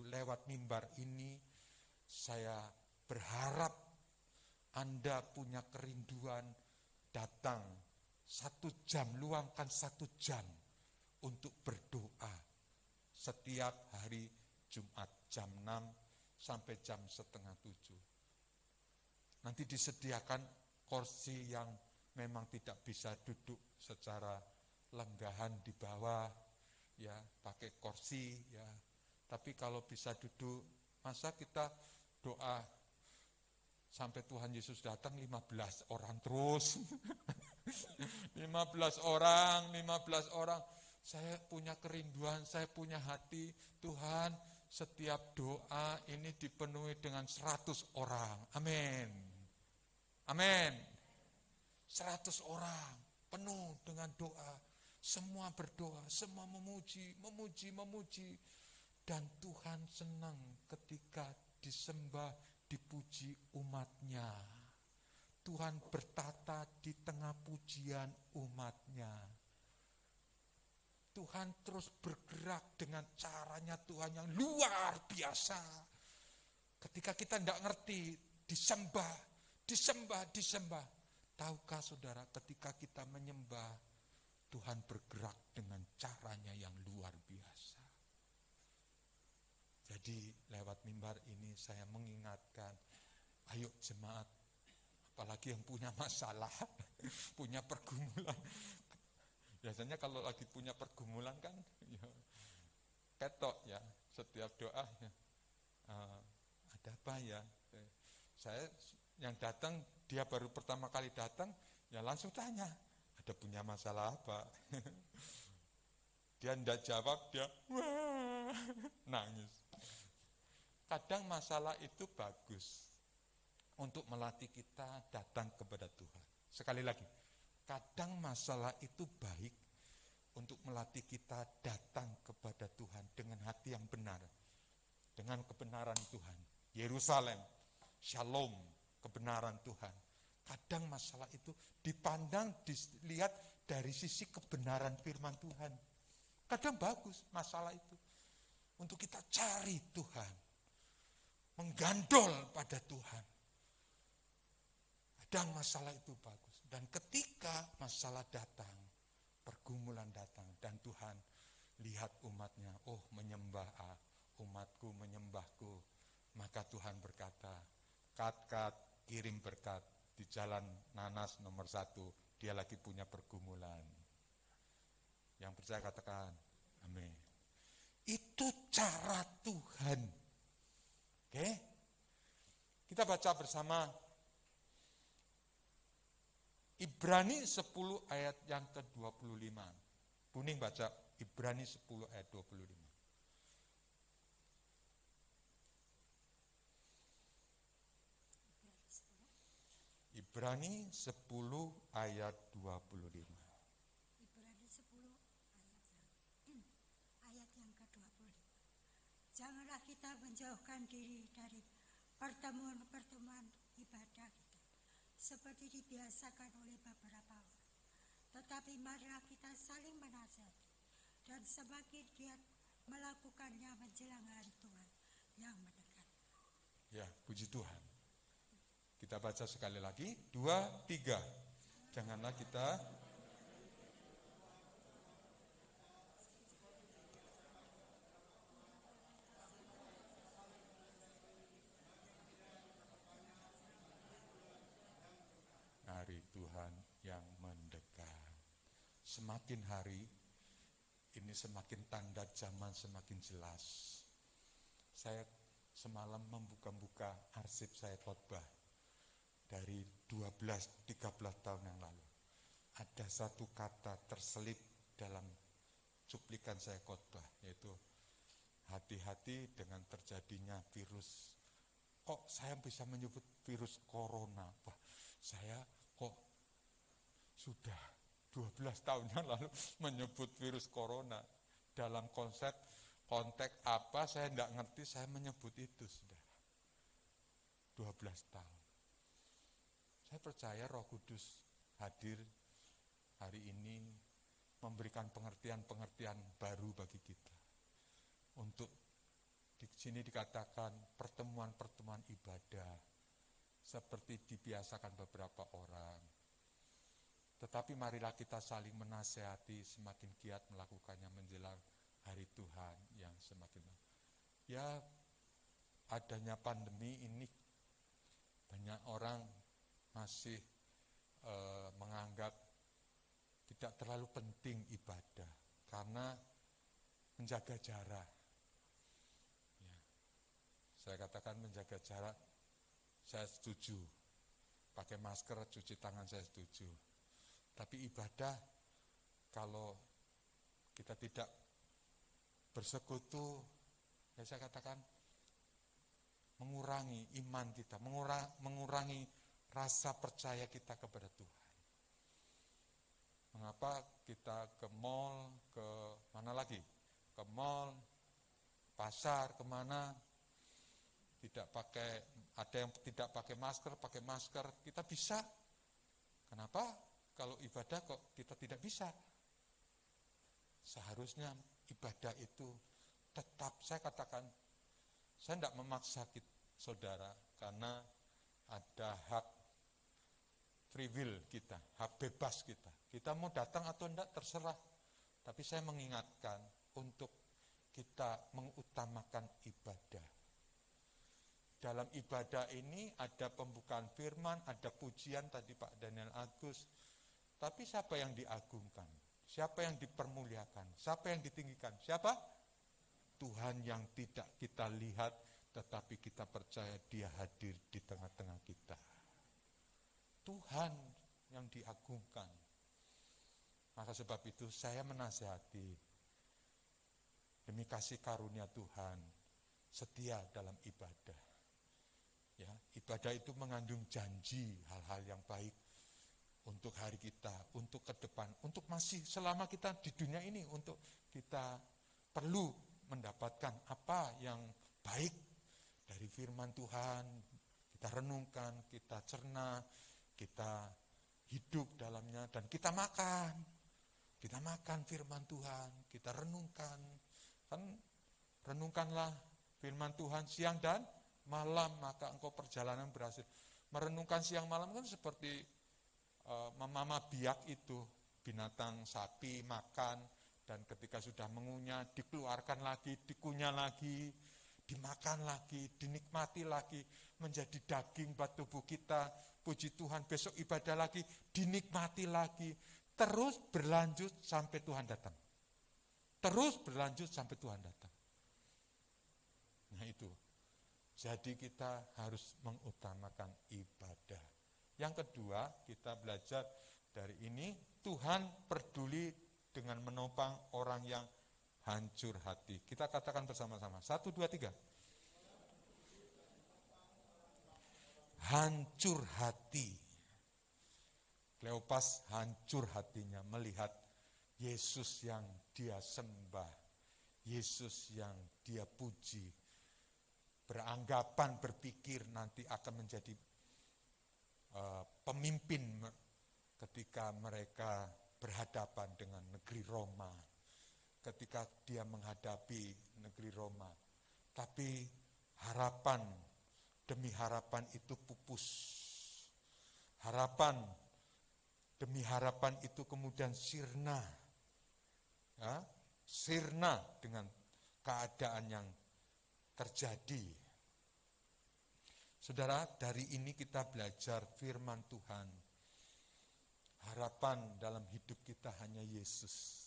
lewat mimbar ini, saya berharap Anda punya kerinduan datang 1 jam, luangkan 1 jam untuk berdoa setiap hari Jumat jam 6 sampai jam 6:30. Nanti disediakan kursi yang memang tidak bisa duduk secara lenggahan di bawah, ya pakai kursi, ya. Tapi kalau bisa duduk, masa kita doa sampai Tuhan Yesus datang 15 orang terus. 15 orang. Saya punya kerinduan, saya punya hati, Tuhan, setiap doa ini dipenuhi dengan 100 orang. Amin. Amin. 100 orang penuh dengan doa. Semua berdoa, semua memuji. Dan Tuhan senang ketika disembah, dipuji umatnya. Tuhan bertata di tengah pujian umatnya. Tuhan terus bergerak dengan caranya Tuhan yang luar biasa. Ketika kita tidak ngerti, disembah. Tahukah saudara, ketika kita menyembah, Tuhan bergerak dengan caranya yang luar biasa. Jadi lewat mimbar ini saya mengingatkan, ayo jemaat, apalagi yang punya masalah, punya pergumulan. Biasanya kalau lagi punya pergumulan kan, ya, ketok ya, setiap doa ya, ada apa ya? Saya yang datang, dia baru pertama kali datang, ya langsung tanya, ada punya masalah apa? Dia tidak jawab, dia wah, nangis. Kadang masalah itu bagus untuk melatih kita datang kepada Tuhan. Sekali lagi, kadang masalah itu baik untuk melatih kita datang kepada Tuhan dengan hati yang benar, dengan kebenaran Tuhan. Yerusalem, Shalom, kebenaran Tuhan. Kadang masalah itu dipandang, dilihat dari sisi kebenaran firman Tuhan. Kadang bagus masalah itu untuk kita cari Tuhan, menggandol pada Tuhan. Kadang masalah itu bagus. Dan ketika masalah datang, pergumulan datang, dan Tuhan lihat umatnya, oh menyembah umatku menyembahku, maka Tuhan berkata, kat, kirim berkat di jalan nanas nomor 1, dia lagi punya pergumulan. Yang percaya katakan, amin. Itu cara Tuhan. Oke? Kita baca bersama Ibrani 10 ayat yang ke-25. Buning baca Ibrani 10 ayat 25. Ibrani 10 ayat 25. Ibrani 10 ayat yang ke-25. Janganlah kita menjauhkan diri dari pertemuan-pertemuan ibadah kita, seperti dibiasakan oleh beberapa orang. Tetapi marilah kita saling menasihati, dan semakin giat melakukannya menjelang hari Tuhan yang mendekat. Ya, puji Tuhan. Kita baca sekali lagi, 2, 3. Janganlah kita hari Tuhan yang mendekat. Semakin hari ini semakin tanda zaman semakin jelas. Saya semalam membuka-buka arsip saya khotbah dari 12-13 tahun yang lalu. Ada satu kata terselip dalam cuplikan saya khotbah, yaitu hati-hati dengan terjadinya virus. Kok saya bisa menyebut virus corona? Wah, saya kok sudah 12 tahun yang lalu menyebut virus corona. Dalam konteks apa saya tidak ngerti, saya menyebut itu sudah 12 tahun. Saya percaya Roh Kudus hadir hari ini memberikan pengertian-pengertian baru bagi kita. Untuk di sini dikatakan pertemuan-pertemuan ibadah seperti dibiasakan beberapa orang. Tetapi marilah kita saling menasehati, semakin giat melakukannya menjelang hari Tuhan yang semakin. Ya, adanya pandemi ini banyak orang masih menganggap tidak terlalu penting ibadah karena menjaga jarak. Ya, saya katakan menjaga jarak, saya setuju. Pakai masker, cuci tangan, saya setuju. Tapi ibadah, kalau kita tidak bersekutu, ya saya katakan mengurangi iman kita, mengurangi rasa percaya kita kepada Tuhan. Mengapa kita ke mall, ke mana lagi? Ke mall, pasar, kemana? Tidak pakai, ada yang tidak pakai masker, kita bisa. Kenapa? Kalau ibadah kok kita tidak bisa? Seharusnya ibadah itu tetap, saya katakan, saya tidak memaksa saudara, karena ada hak free will kita, hak bebas kita. Kita mau datang atau tidak terserah. Tapi saya mengingatkan untuk kita mengutamakan ibadah. Dalam ibadah ini ada pembukaan firman, ada pujian tadi Pak Daniel Agus. Tapi siapa yang diagungkan? Siapa yang dipermuliakan? Siapa yang ditinggikan? Siapa? Tuhan yang tidak kita lihat, tetapi kita percaya Dia hadir di tengah-tengah kita. Tuhan yang diagungkan. Maka sebab itu saya menasihati, demi kasih karunia Tuhan, setia dalam ibadah. Ya, ibadah itu mengandung janji hal-hal yang baik untuk hari kita, untuk ke depan, untuk masih selama kita di dunia ini, untuk kita perlu mendapatkan apa yang baik dari firman Tuhan. Kita renungkan, kita cerna, kita hidup dalamnya, dan kita makan. Kita makan firman Tuhan, kita renungkan. Kan renungkanlah firman Tuhan siang dan malam, maka engkau perjalanan berhasil. Merenungkan siang malam kan seperti memama biak itu, binatang sapi makan, dan ketika sudah mengunyah, dikeluarkan lagi, dikunyah lagi, dimakan lagi, dinikmati lagi, menjadi daging buat tubuh kita. Puji Tuhan, besok ibadah lagi, dinikmati lagi. Terus berlanjut sampai Tuhan datang. Terus berlanjut sampai Tuhan datang. Nah itu. Jadi kita harus mengutamakan ibadah. Yang kedua, kita belajar dari ini, Tuhan peduli dengan menopang orang yang hancur hati. Kita katakan bersama-sama. 1, 2, 3. Hancur hati. Kleopas hancur hatinya melihat Yesus yang dia sembah, Yesus yang dia puji. Beranggapan, berpikir nanti akan menjadi pemimpin ketika mereka berhadapan dengan negeri Roma. Ketika dia menghadapi negeri Roma. Tapi harapan demi harapan itu pupus. Harapan demi harapan itu kemudian sirna. Ya, sirna dengan keadaan yang terjadi. Saudara, dari ini kita belajar firman Tuhan. Harapan dalam hidup kita hanya Yesus.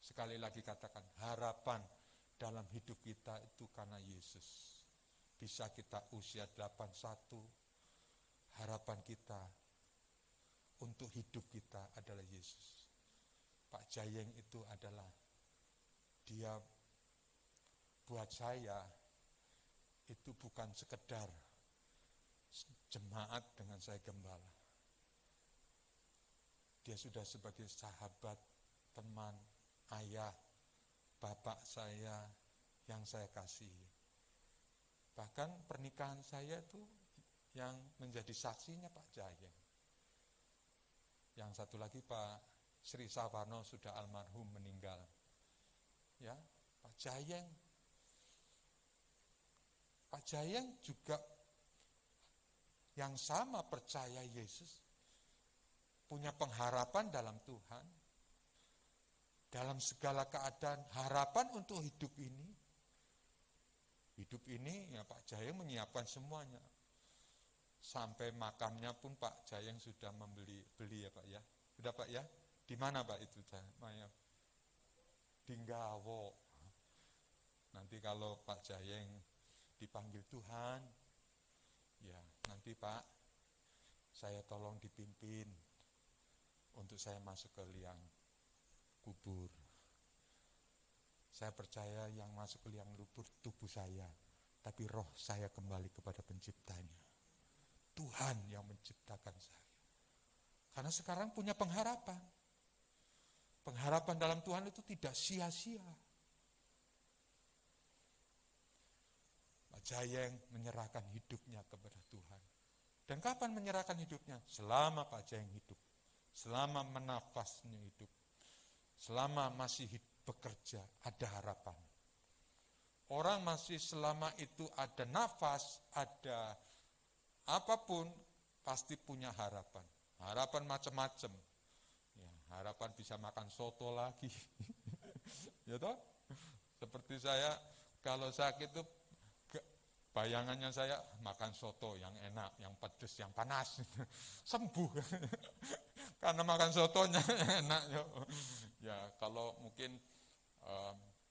Sekali lagi katakan, harapan dalam hidup kita itu karena Yesus. Bisa kita usia 81, harapan kita untuk hidup kita adalah Yesus. Pak Jayeng itu adalah, dia buat saya itu bukan sekedar jemaat dengan saya gembala. Dia sudah sebagai sahabat, teman, ayah, bapak saya yang saya kasihi. Bahkan pernikahan saya itu yang menjadi saksinya Pak Jayeng. Yang satu lagi Pak Sri Sawarno sudah almarhum meninggal. Ya, Pak Jayeng juga yang sama percaya Yesus, punya pengharapan dalam Tuhan, dalam segala keadaan, harapan untuk hidup ini. Hidup ini ya Pak Jayeng menyiapkan semuanya. Sampai makamnya pun Pak Jayeng sudah beli ya Pak ya. Sudah Pak ya? Di mana Pak itu? Di Nggawo. Nanti kalau Pak Jayeng dipanggil Tuhan, ya nanti Pak, saya tolong dipimpin untuk saya masuk ke liang kubur. Saya percaya yang masuk ke liang kubur tubuh saya, tapi roh saya kembali kepada penciptanya. Tuhan yang menciptakan saya. Karena sekarang punya pengharapan. Pengharapan dalam Tuhan itu tidak sia-sia. Pak Jayeng menyerahkan hidupnya kepada Tuhan. Dan kapan menyerahkan hidupnya? Selama Pak Jayeng hidup. Selama menafasnya hidup. Selama masih bekerja, ada harapan. Orang masih selama itu ada nafas, ada apapun, pasti punya harapan. Harapan macam-macam. Ya, harapan bisa makan soto lagi. Ya toh? Seperti saya, kalau sakit itu bayangannya saya makan soto yang enak, yang pedas, yang panas. Sembuh. Karena makan sotonya enak. Ya, kalau mungkin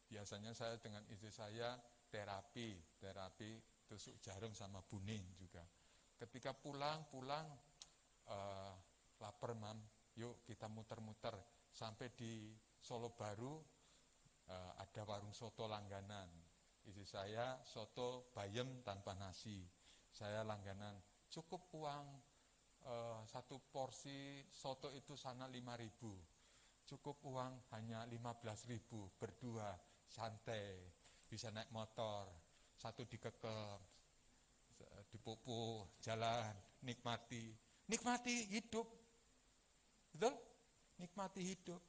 biasanya saya dengan istri saya terapi tusuk jarum sama buning juga. Ketika pulang lapar mam, yuk kita muter-muter sampai di Solo Baru ada warung soto langganan. Istri saya soto bayam tanpa nasi. Saya langganan. Cukup uang satu porsi soto itu sana 5.000. Cukup uang hanya 15.000 berdua, santai, bisa naik motor, satu dikekel, dipupuk, jalan, nikmati hidup, betul? Nikmati hidup.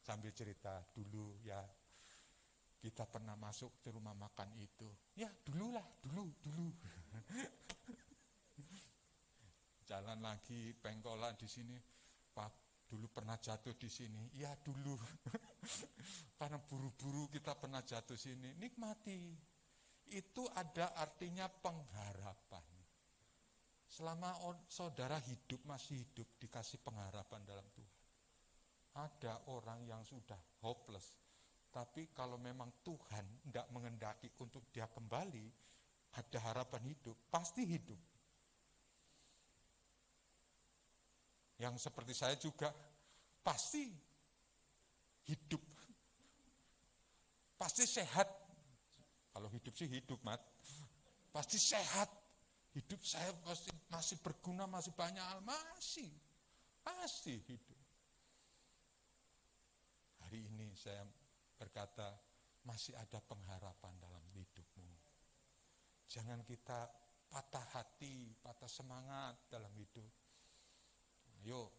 Sambil cerita dulu ya, kita pernah masuk ke rumah makan itu, ya dulu. Jalan lagi, pengkolan di sini, Pak, dulu pernah jatuh di sini, ya dulu. Karena buru-buru kita pernah jatuh sini, nikmati. Itu ada artinya pengharapan. Selama saudara hidup, masih hidup, dikasih pengharapan dalam Tuhan. Ada orang yang sudah hopeless, tapi kalau memang Tuhan tidak mengendaki untuk dia kembali, ada harapan hidup, pasti hidup. Yang seperti saya juga pasti hidup, pasti sehat. Kalau hidup sih hidup, Mat. Pasti sehat. Hidup saya masih berguna, masih banyak hal, masih hidup. Hari ini saya berkata, masih ada pengharapan dalam hidupmu. Jangan kita patah hati, patah semangat dalam hidup. Ayo,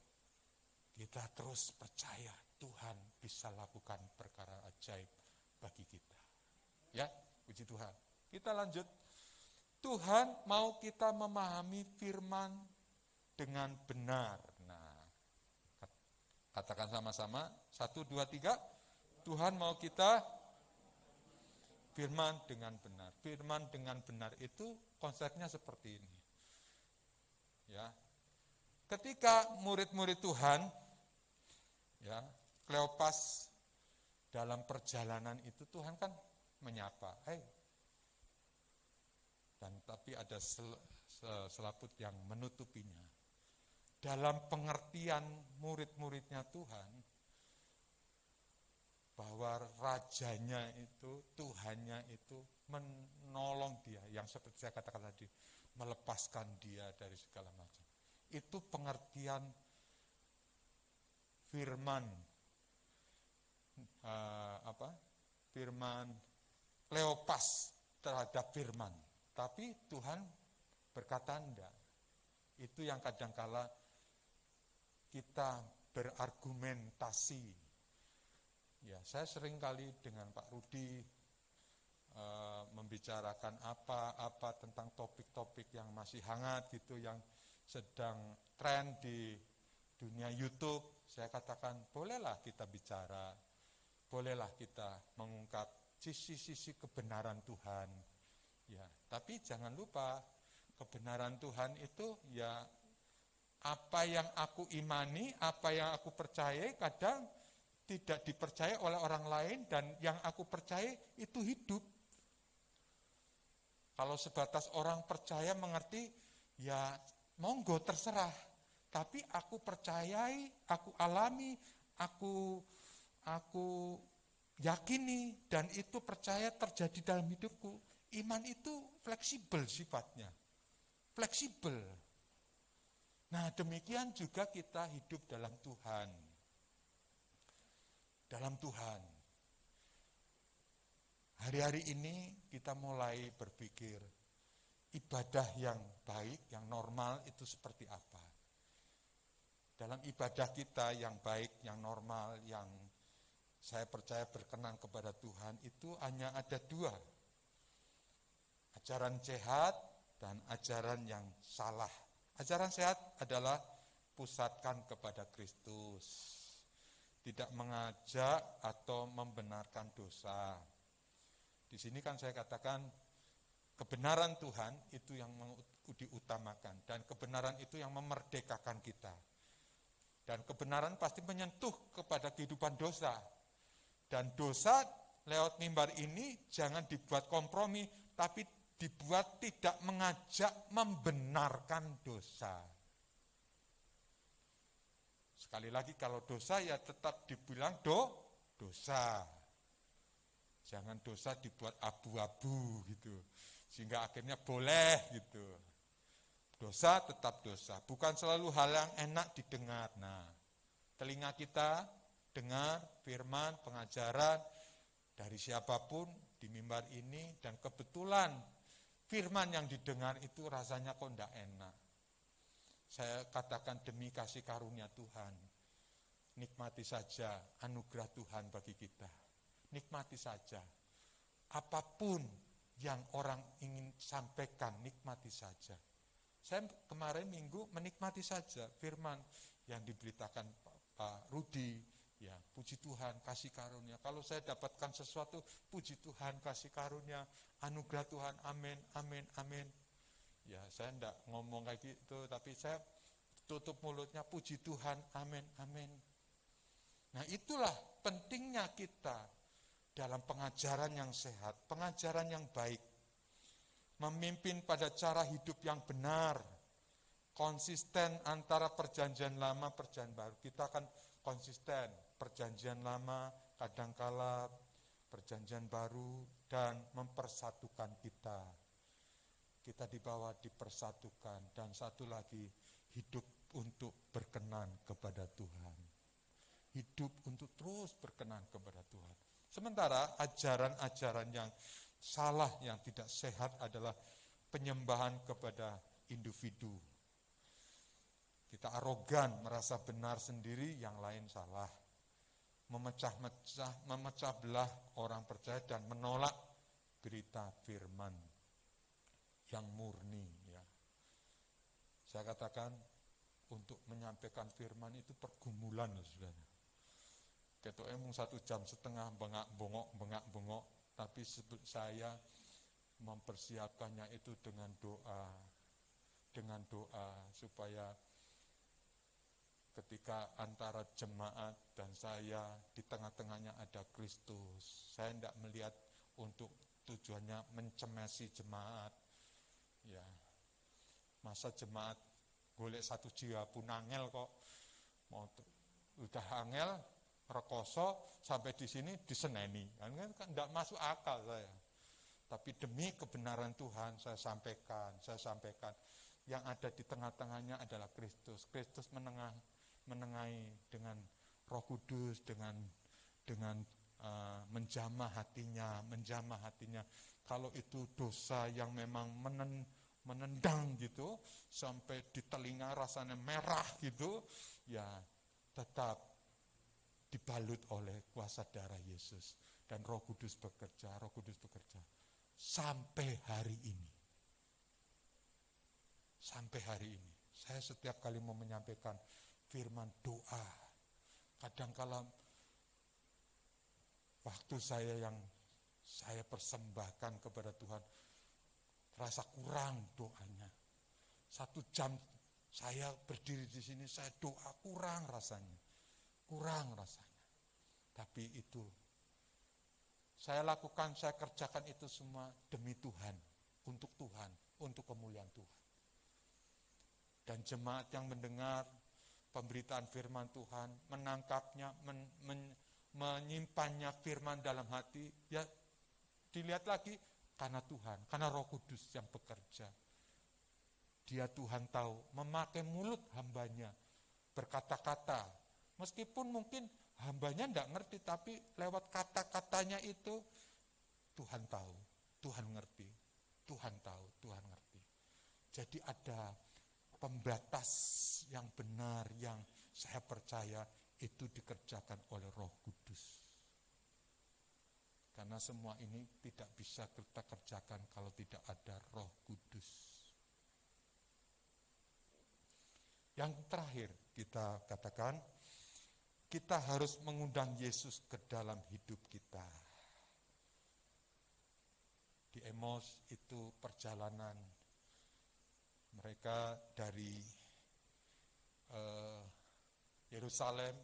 kita terus percaya Tuhan bisa lakukan perkara ajaib bagi kita. Ya, puji Tuhan. Kita lanjut. Tuhan mau kita memahami firman dengan benar. Nah, katakan sama-sama, 1, 2, 3. Tuhan mau kita firman dengan benar. Firman dengan benar itu konsepnya seperti ini. Ya. Ketika murid-murid Tuhan, ya, Kleopas dalam perjalanan itu Tuhan kan menyapa, dan tapi ada selaput yang menutupinya. Dalam pengertian murid-muridnya Tuhan, bahwa rajanya itu, Tuhannya itu menolong dia, yang seperti saya katakan tadi, melepaskan dia dari segala macam. Itu pengertian firman, firman Kleopas terhadap firman. Tapi Tuhan berkata enggak. Itu yang kadangkala kita berargumentasi. Ya, saya sering kali dengan Pak Rudi membicarakan apa tentang topik-topik yang masih hangat gitu, yang sedang tren di dunia YouTube. Saya katakan, bolehlah kita bicara, bolehlah kita mengungkap sisi-sisi kebenaran Tuhan. Ya, tapi jangan lupa kebenaran Tuhan itu ya apa yang aku imani, apa yang aku percaya kadang tidak dipercaya oleh orang lain, dan yang aku percaya itu hidup. Kalau sebatas orang percaya mengerti, ya monggo terserah. Tapi aku percayai, aku alami, aku yakini, dan itu percaya terjadi dalam hidupku. Iman itu fleksibel sifatnya. fleksibel. Nah, demikian juga kita hidup dalam Tuhan. Dalam Tuhan. Hari-hari ini kita mulai berpikir, ibadah yang baik, yang normal itu seperti apa? Dalam ibadah kita yang baik, yang normal, yang saya percaya berkenan kepada Tuhan, itu hanya ada dua. Ajaran sehat dan ajaran yang salah. Ajaran sehat adalah pusatkan kepada Kristus. Tidak mengajak atau membenarkan dosa. Di sini kan saya katakan kebenaran Tuhan itu yang diutamakan. Dan kebenaran itu yang memerdekakan kita. Dan kebenaran pasti menyentuh kepada kehidupan dosa. Dan dosa lewat mimbar ini jangan dibuat kompromi, tapi dibuat tidak mengajak membenarkan dosa. Sekali lagi, kalau dosa ya tetap dibilang dosa. Jangan dosa dibuat abu-abu gitu, sehingga akhirnya boleh gitu. Dosa tetap dosa, bukan selalu hal yang enak didengar. Nah, telinga kita dengar firman, pengajaran dari siapapun di mimbar ini, dan kebetulan firman yang didengar itu rasanya kok enggak enak. Saya katakan demi kasih karunia Tuhan, nikmati saja anugerah Tuhan bagi kita. Nikmati saja. Apapun yang orang ingin sampaikan, nikmati saja. Saya kemarin minggu menikmati saja firman yang diberitakan Pak Rudi. Ya, puji Tuhan, kasih karunia. Kalau saya dapatkan sesuatu, puji Tuhan, kasih karunia, anugerah Tuhan, amin, amin, amin. Ya, saya enggak ngomong kayak gitu, tapi saya tutup mulutnya, puji Tuhan, amin, amin. Nah, itulah pentingnya kita dalam pengajaran yang sehat, pengajaran yang baik. Memimpin pada cara hidup yang benar, konsisten antara perjanjian lama, perjanjian baru. Kita akan konsisten, perjanjian lama, kadangkala perjanjian baru, dan mempersatukan kita. Kita dibawa dipersatukan, dan satu lagi, hidup untuk berkenan kepada Tuhan. Hidup untuk terus berkenan kepada Tuhan. Sementara ajaran-ajaran yang salah, yang tidak sehat adalah penyembahan kepada individu. Kita arogan, merasa benar sendiri, yang lain salah. Memecah belah orang percaya dan menolak berita firman yang murni. Ya. Saya katakan untuk menyampaikan firman itu pergumulan, saudara. Ketoknya mung 1,5 jam bengak-bengok, tapi saya mempersiapkannya itu dengan doa supaya ketika antara jemaat dan saya di tengah-tengahnya ada Kristus. Saya tidak melihat untuk tujuannya mencemesi jemaat. Ya, masa jemaat golek 1 jiwa pun angel kok, mau udah angel rekoso sampai di sini diseneni, kan tidak masuk akal saya. Tapi demi kebenaran Tuhan saya sampaikan yang ada di tengah-tengahnya adalah Kristus. Kristus menengahi dengan Roh Kudus, dengan menjamah hatinya. Kalau itu dosa yang memang menendang gitu, sampai di telinga rasanya merah gitu, ya tetap dibalut oleh kuasa darah Yesus. Dan Roh Kudus bekerja. Sampai hari ini. Saya setiap kali mau menyampaikan firman doa, kadangkala waktu saya persembahkan kepada Tuhan, rasa kurang doanya. 1 jam saya berdiri di sini, saya doa kurang rasanya. Tapi itu saya lakukan, saya kerjakan itu semua demi Tuhan, untuk kemuliaan Tuhan. Dan jemaat yang mendengar pemberitaan firman Tuhan, menangkapnya, menyimpannya firman dalam hati, ya dilihat lagi karena Tuhan, karena Roh Kudus yang bekerja. Dia Tuhan tahu memakai mulut hambanya berkata-kata. Meskipun mungkin hambanya tidak ngerti, tapi lewat kata-katanya itu Tuhan tahu, Tuhan ngerti, Tuhan tahu, Tuhan ngerti. Jadi ada pembatas yang benar yang saya percaya itu dikerjakan oleh Roh Kudus. Karena semua ini tidak bisa kita kerjakan kalau tidak ada Roh Kudus. Yang terakhir kita katakan, kita harus mengundang Yesus ke dalam hidup kita. Di Emos itu perjalanan mereka dari Yerusalem,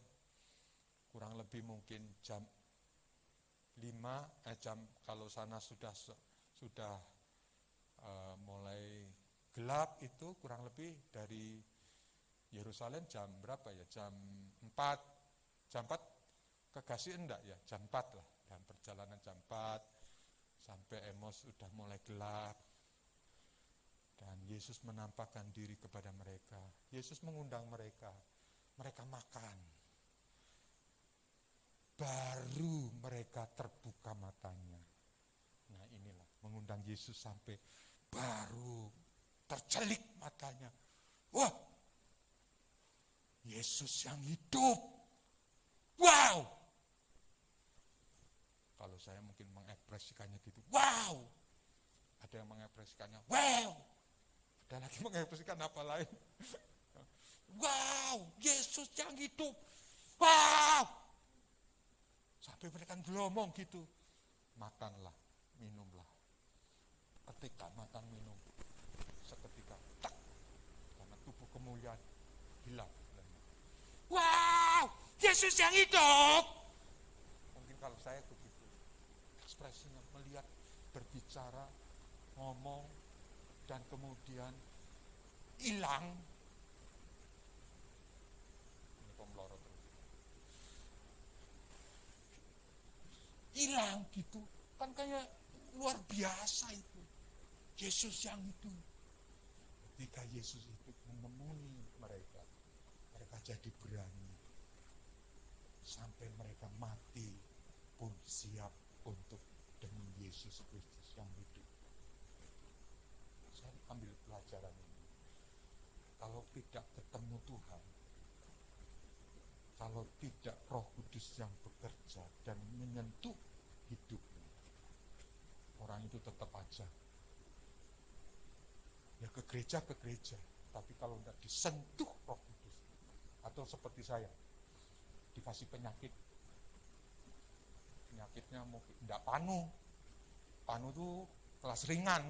kurang lebih mungkin jam 5, kalau sana sudah mulai gelap, itu kurang lebih dari Yerusalem jam berapa ya? Jam 4 ke Gasi enggak ya? Jam 4 lah, dan perjalanan jam 4 sampai Emos sudah mulai gelap. Dan Yesus menampakkan diri kepada mereka. Yesus mengundang mereka. Mereka makan. Baru mereka terbuka matanya. Nah inilah, mengundang Yesus sampai baru tercelik matanya. Wah! Yesus yang hidup. Wow! Kalau saya mungkin mengekspresikannya gitu. Wow! Ada yang mengekspresikannya. Wow! Ada lagi mengekspresikan apa lain. Wow! Yesus yang hidup. Wow! Sampai mereka gelomong gitu. Makanlah, minumlah. Ketika makan minum, seketika tak, karena tubuh kemuliaan hilang. Wow, Yesus yang hidup. Mungkin kalau saya begitu, ekspresinya melihat, berbicara, ngomong, dan kemudian hilang. Ini pemelorot terus. Hilang gitu, kan kayak luar biasa itu. Yesus yang itu. Ketika Yesus itu menemui mereka jadi berani. Sampai mereka mati pun siap untuk demi Yesus Kristus yang hidup. Saya ambil pelajaran ini. Kalau tidak ketemu Tuhan, kalau tidak Roh Kudus yang bekerja dan menyentuh hidupnya, orang itu tetap aja. Ya ke gereja, tapi kalau tidak disentuh Roh Kudus, atau seperti saya, dikasih penyakitnya mungkin tidak panu itu kelas ringan,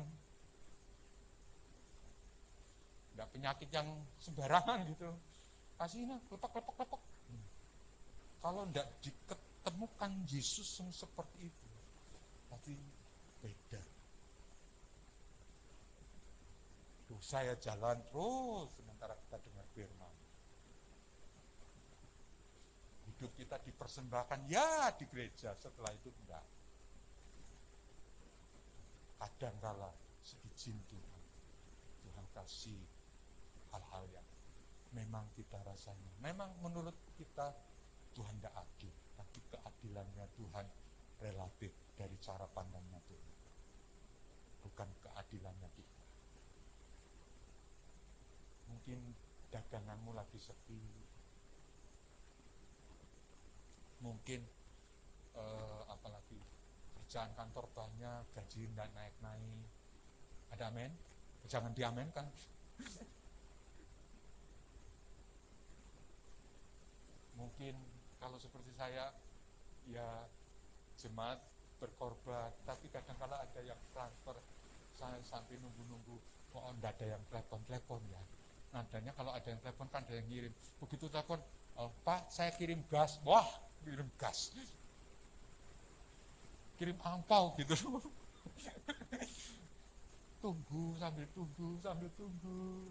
tidak penyakit yang sembarangan gitu, kasihnya lepek. Kalau tidak diketemukan Yesus yang seperti itu, pasti beda. Saya jalan terus sementara kita dengar firman. Hidup kita dipersembahkan ya di gereja, setelah itu enggak. Kadangkala seizin Tuhan kasih hal-hal yang memang kita rasanya, memang menurut kita Tuhan tidak adil, tapi keadilannya Tuhan relatif dari cara pandangnya Tuhan, bukan keadilannya kita. Mungkin daganganmu lagi sepi, mungkin apalagi kerjaan kantor banyak, gaji tidak naik-naik. Ada amin? Jangan diamen kan. Mungkin kalau seperti saya, ya jemaat berkorban, tapi kadang-kala ada yang transfer, saya sampai nunggu-nunggu, kok tidak ada yang telepon ya. Nadanya kalau ada yang telepon kan ada yang ngirim. Begitu telepon, Pak saya kirim gas, wah kirim gas, kirim angpau gitu. sambil tunggu.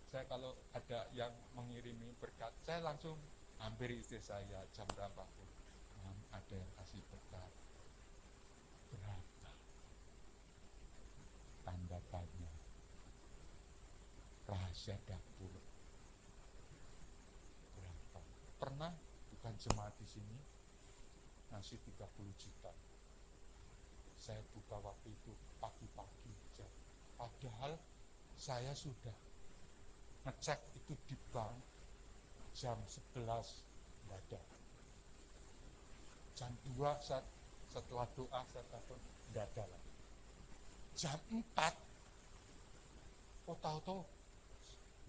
Saya kalau ada yang mengirimi berkat, saya langsung hampir istri saya jam berapa pun. Ada yang kasih berkat. Berapa? Tanda tanya. rahasia dapur. Berapa? Pernah bukan jemaat di sini ngasih 30 juta. Saya buka waktu itu pagi-pagi. Padahal saya sudah ngecek itu di bank jam 11 nggak ada. Jam 2 setelah doa saya telepon nggak ada lagi. Jam 4 tahu-tahu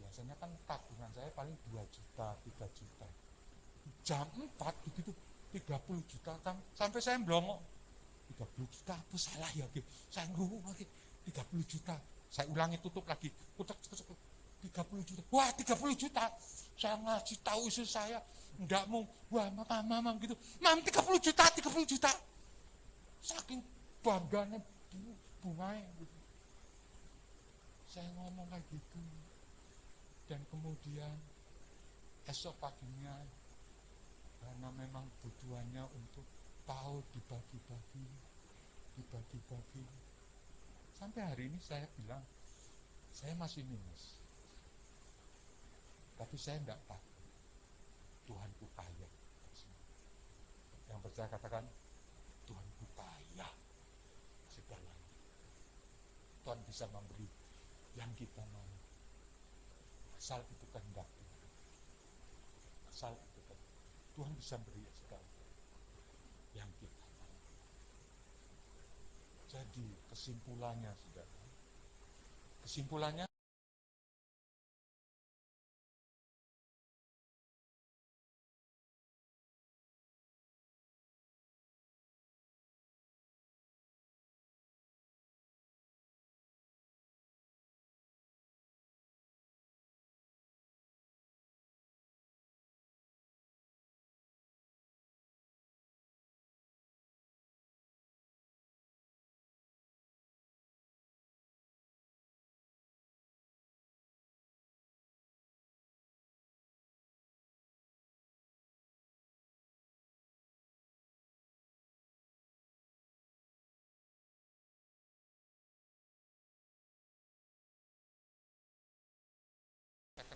biasanya kan tabungan saya paling 2 juta, 3 juta. Jam 4 begitu 30 juta kan, sampai saya melongok. 30 juta apa salah ya? Saya ngomong lagi 30 juta. Saya ulangi tutup lagi. 30 juta. Wah, 30 juta. Saya ngasih tahu istri saya, enggak mau. Wah, mama gitu. Mam, 30 juta, 30 juta. Saking bangganya bunganya gitu. Saya ngomong kayak gitu. Dan kemudian esok paginya, karena memang butuhannya untuk tahu dibagi-bagi. Sampai hari ini saya bilang, saya masih minus. Tapi saya enggak takut. Tuhanku kaya. Yang percaya katakan, Tuhanku kaya segalanya. Tuhan bisa memberi yang kita mau. Asal itu kehendak Tuhan. Asal itu kehendak. Tuhan bisa beri segalanya yang kita mau. Jadi kesimpulannya, saudara. Kesimpulannya,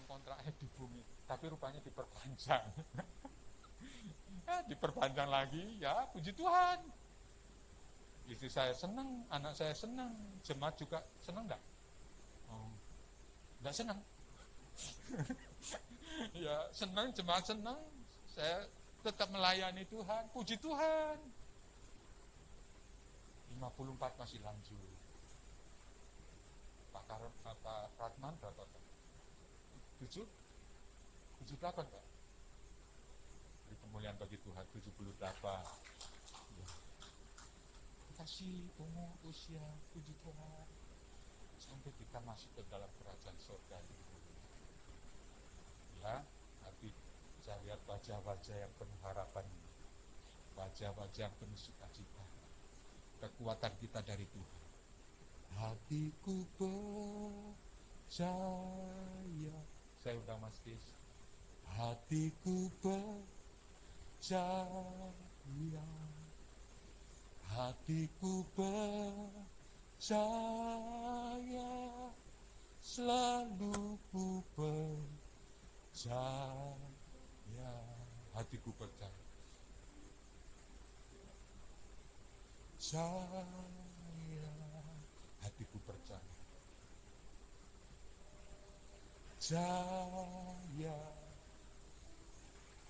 kontraknya di bumi, tapi rupanya diperpanjang. Diperpanjang lagi, ya puji Tuhan. Istri saya senang, anak saya senang, jemaat juga senang enggak? Enggak senang. Ya senang, jemaat senang, saya tetap melayani Tuhan, puji Tuhan. 54 masih lanjut. Pak Ratman berapa? 78 Pak. Beri kemuliaan bagi Tuhan 78. Ya. Kasih umur usia, puji Tuhan. Sampai kita masuk ke dalam kerajaan surga itu. Ya, tapi saya lihat wajah-wajah yang penuh harapan, wajah-wajah yang penuh sukacita. Kekuatan kita dari Tuhan. Hatiku percaya. Saya udah Mas Kis. Hatiku percaya, hatiku percaya, selalu ku percaya. Hatiku percaya. Hatiku percaya. Percaya,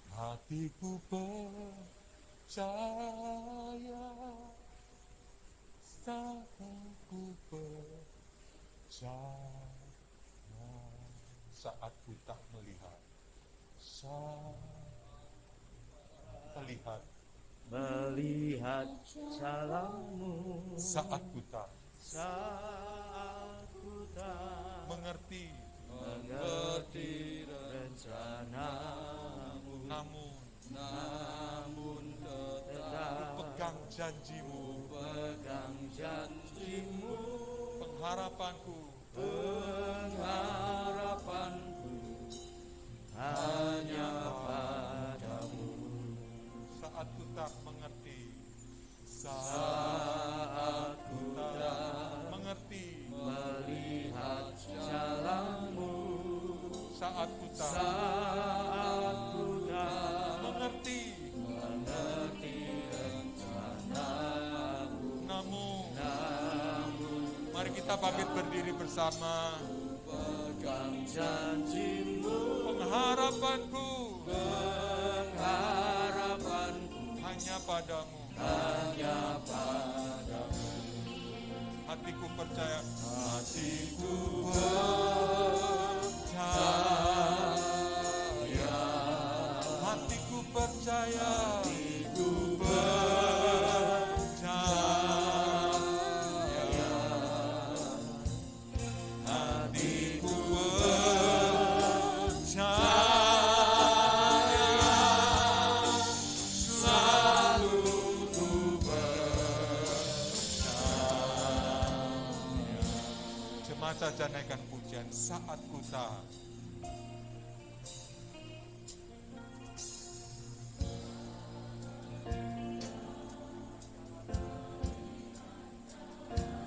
hatiku percaya, aku percaya. Saat ku tak melihat, melihat jalanmu, saat ku tak mengerti rencanamu, namun tetap pegang janjimu, pengharapanku hanya padamu. saat ku tak mengerti, Saat ku tak mengerti melihat jalanmu, kita bangkit berdiri bersama. Pegang janjimu, Pengharapanku pengharapanku hanya padamu. hanya padamu. Hatiku percaya, Hatiku percaya, hatiku percaya, hatiku percaya, hatiku percaya, selalu ku percaya. Jemaat saja naikkan pujian saat ku tahu.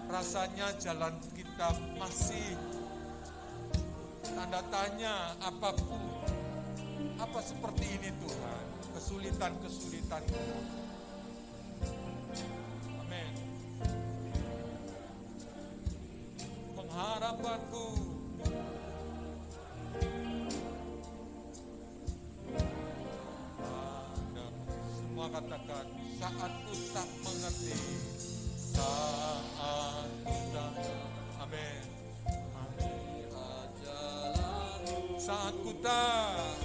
Rasanya jalan kita masih tanda tanya apapun. Apa seperti ini Tuhan? Kesulitan-kesulitan. Amin. Pengharapanku padamu. Semua katakan saat ku tak mengerti. Saat ku tak. Amin. Saat ku tak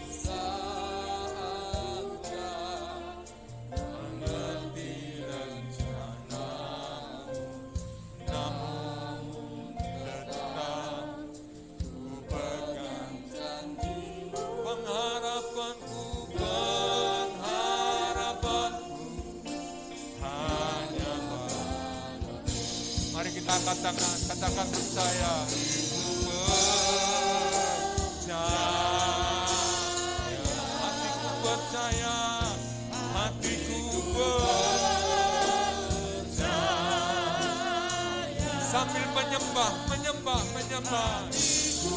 mengerti rencanamu, namun tetap ku pegang janjimu. Pengharapanku hanya padamu. Mari kita katakan percaya. Hatiku percaya, hatiku percaya. Sambil menyembah. Hatiku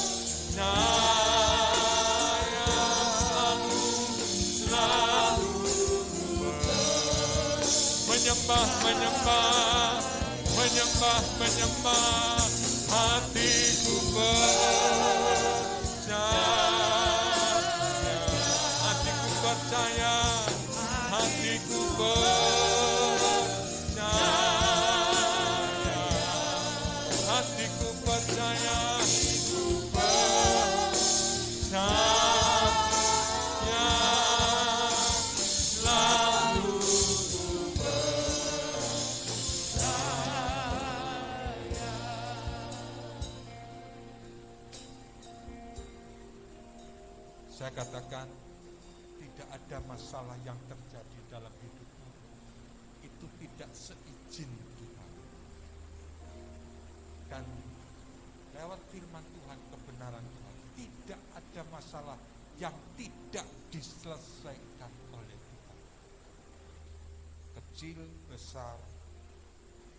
percaya, selalu menyembah. Hatiku percaya, hatiku percaya, selalu saya katakan, tidak ada masalah yang terjadi dalam hidupmu itu tidak seizin Tuhan. Dan lewat firman Tuhan, kebenaran Tuhan, tidak ada masalah yang tidak diselesaikan oleh Tuhan. Kecil, besar,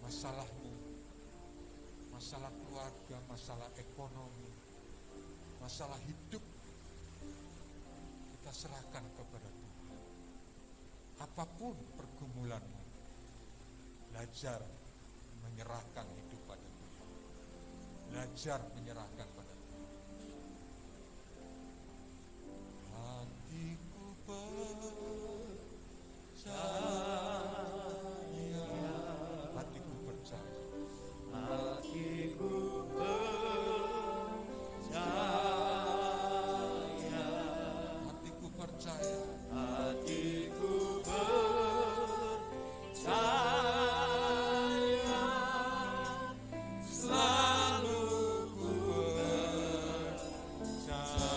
masalahmu, masalah keluarga, masalah ekonomi, masalah hidup, kita serahkan kepada Tuhan. Apapun pergumulanmu, belajar menyerahkan hidup pada Tuhan. Belajar menyerahkan pada Tuhan. Hatiku percaya, hatiku percaya. hatiku percaya, Hatiku percaya, hatiku percaya, selalu ku percaya.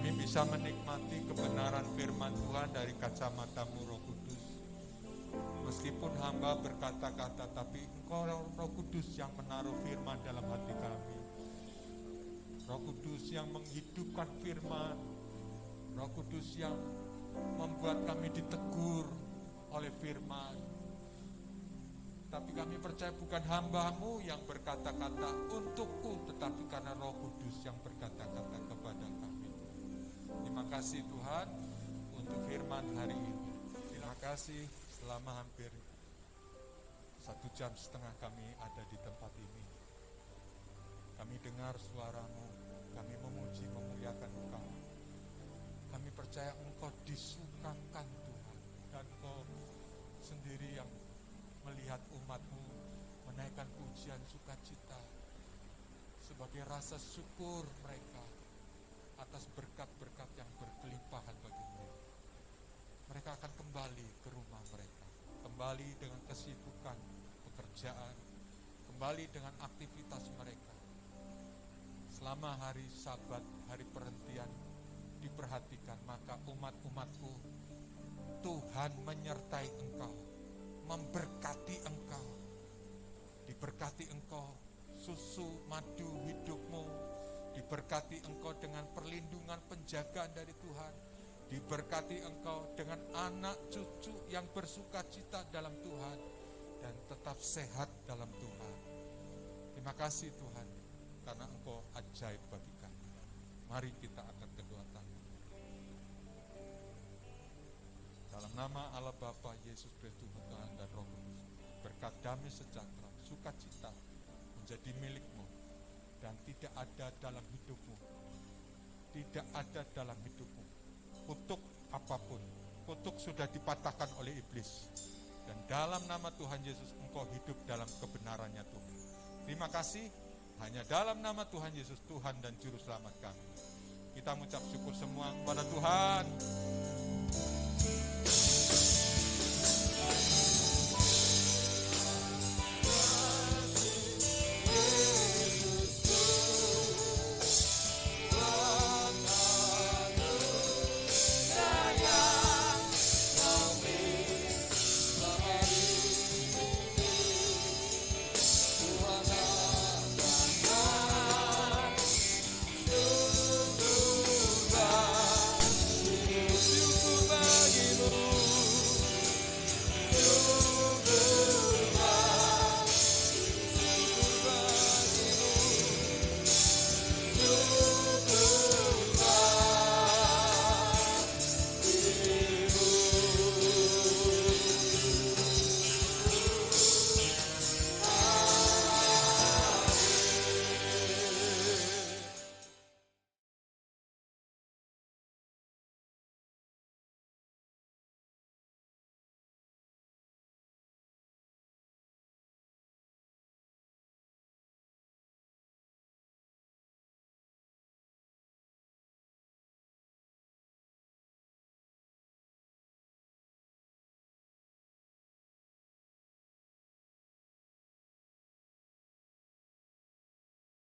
kami bisa menikmati kebenaran firman Tuhan dari kacamata-Mu Roh Kudus. Meskipun hamba berkata-kata, tapi Engkau Roh Kudus yang menaruh firman dalam hati kami. Roh Kudus yang menghidupkan firman. Roh Kudus yang membuat kami ditegur oleh firman. Tapi kami percaya bukan hamba-Mu yang berkata-kata untukku, tetapi karena Roh Kudus yang berkata-kata kepada kami. Terima kasih Tuhan untuk firman hari ini. Terima kasih selama hampir 1,5 jam kami ada di tempat ini. Kami dengar suara-Mu, kami memuji, memuliakan Engkau. Kami percaya Engkau disukakan Tuhan, dan Engkau sendiri yang melihat umat-Mu menaikkan pujian sukacita sebagai rasa syukur mereka atas berkat-berkat yang berkelimpahan bagi mereka. Mereka akan kembali ke rumah mereka, kembali dengan kesibukan pekerjaan, kembali dengan aktivitas mereka. Selama hari Sabat, hari perhentian diperhatikan, maka umat-umat-Ku, Tuhan menyertai engkau, memberkati engkau, diberkati engkau susu madu hidupmu, diberkati engkau dengan perlindungan penjagaan dari Tuhan, diberkati engkau dengan anak cucu yang bersuka cita dalam Tuhan dan tetap sehat dalam Tuhan. Terima kasih Tuhan, karena Engkau ajaib bagi kami. Mari kita angkat kedua tangan. Dalam nama Allah Bapa, Yesus Kristus Tuhan dan Roh Kudus, berkat damai sejahtera, sukacita menjadi milik-Mu, dan tidak ada dalam hidupmu, tidak ada dalam hidupmu kutuk apapun. Kutuk sudah dipatahkan oleh iblis, dan dalam nama Tuhan Yesus engkau hidup dalam kebenarannya Tuhan. Terima kasih, hanya dalam nama Tuhan Yesus, Tuhan dan Juru Selamat kami, kita mengucap syukur semua kepada Tuhan.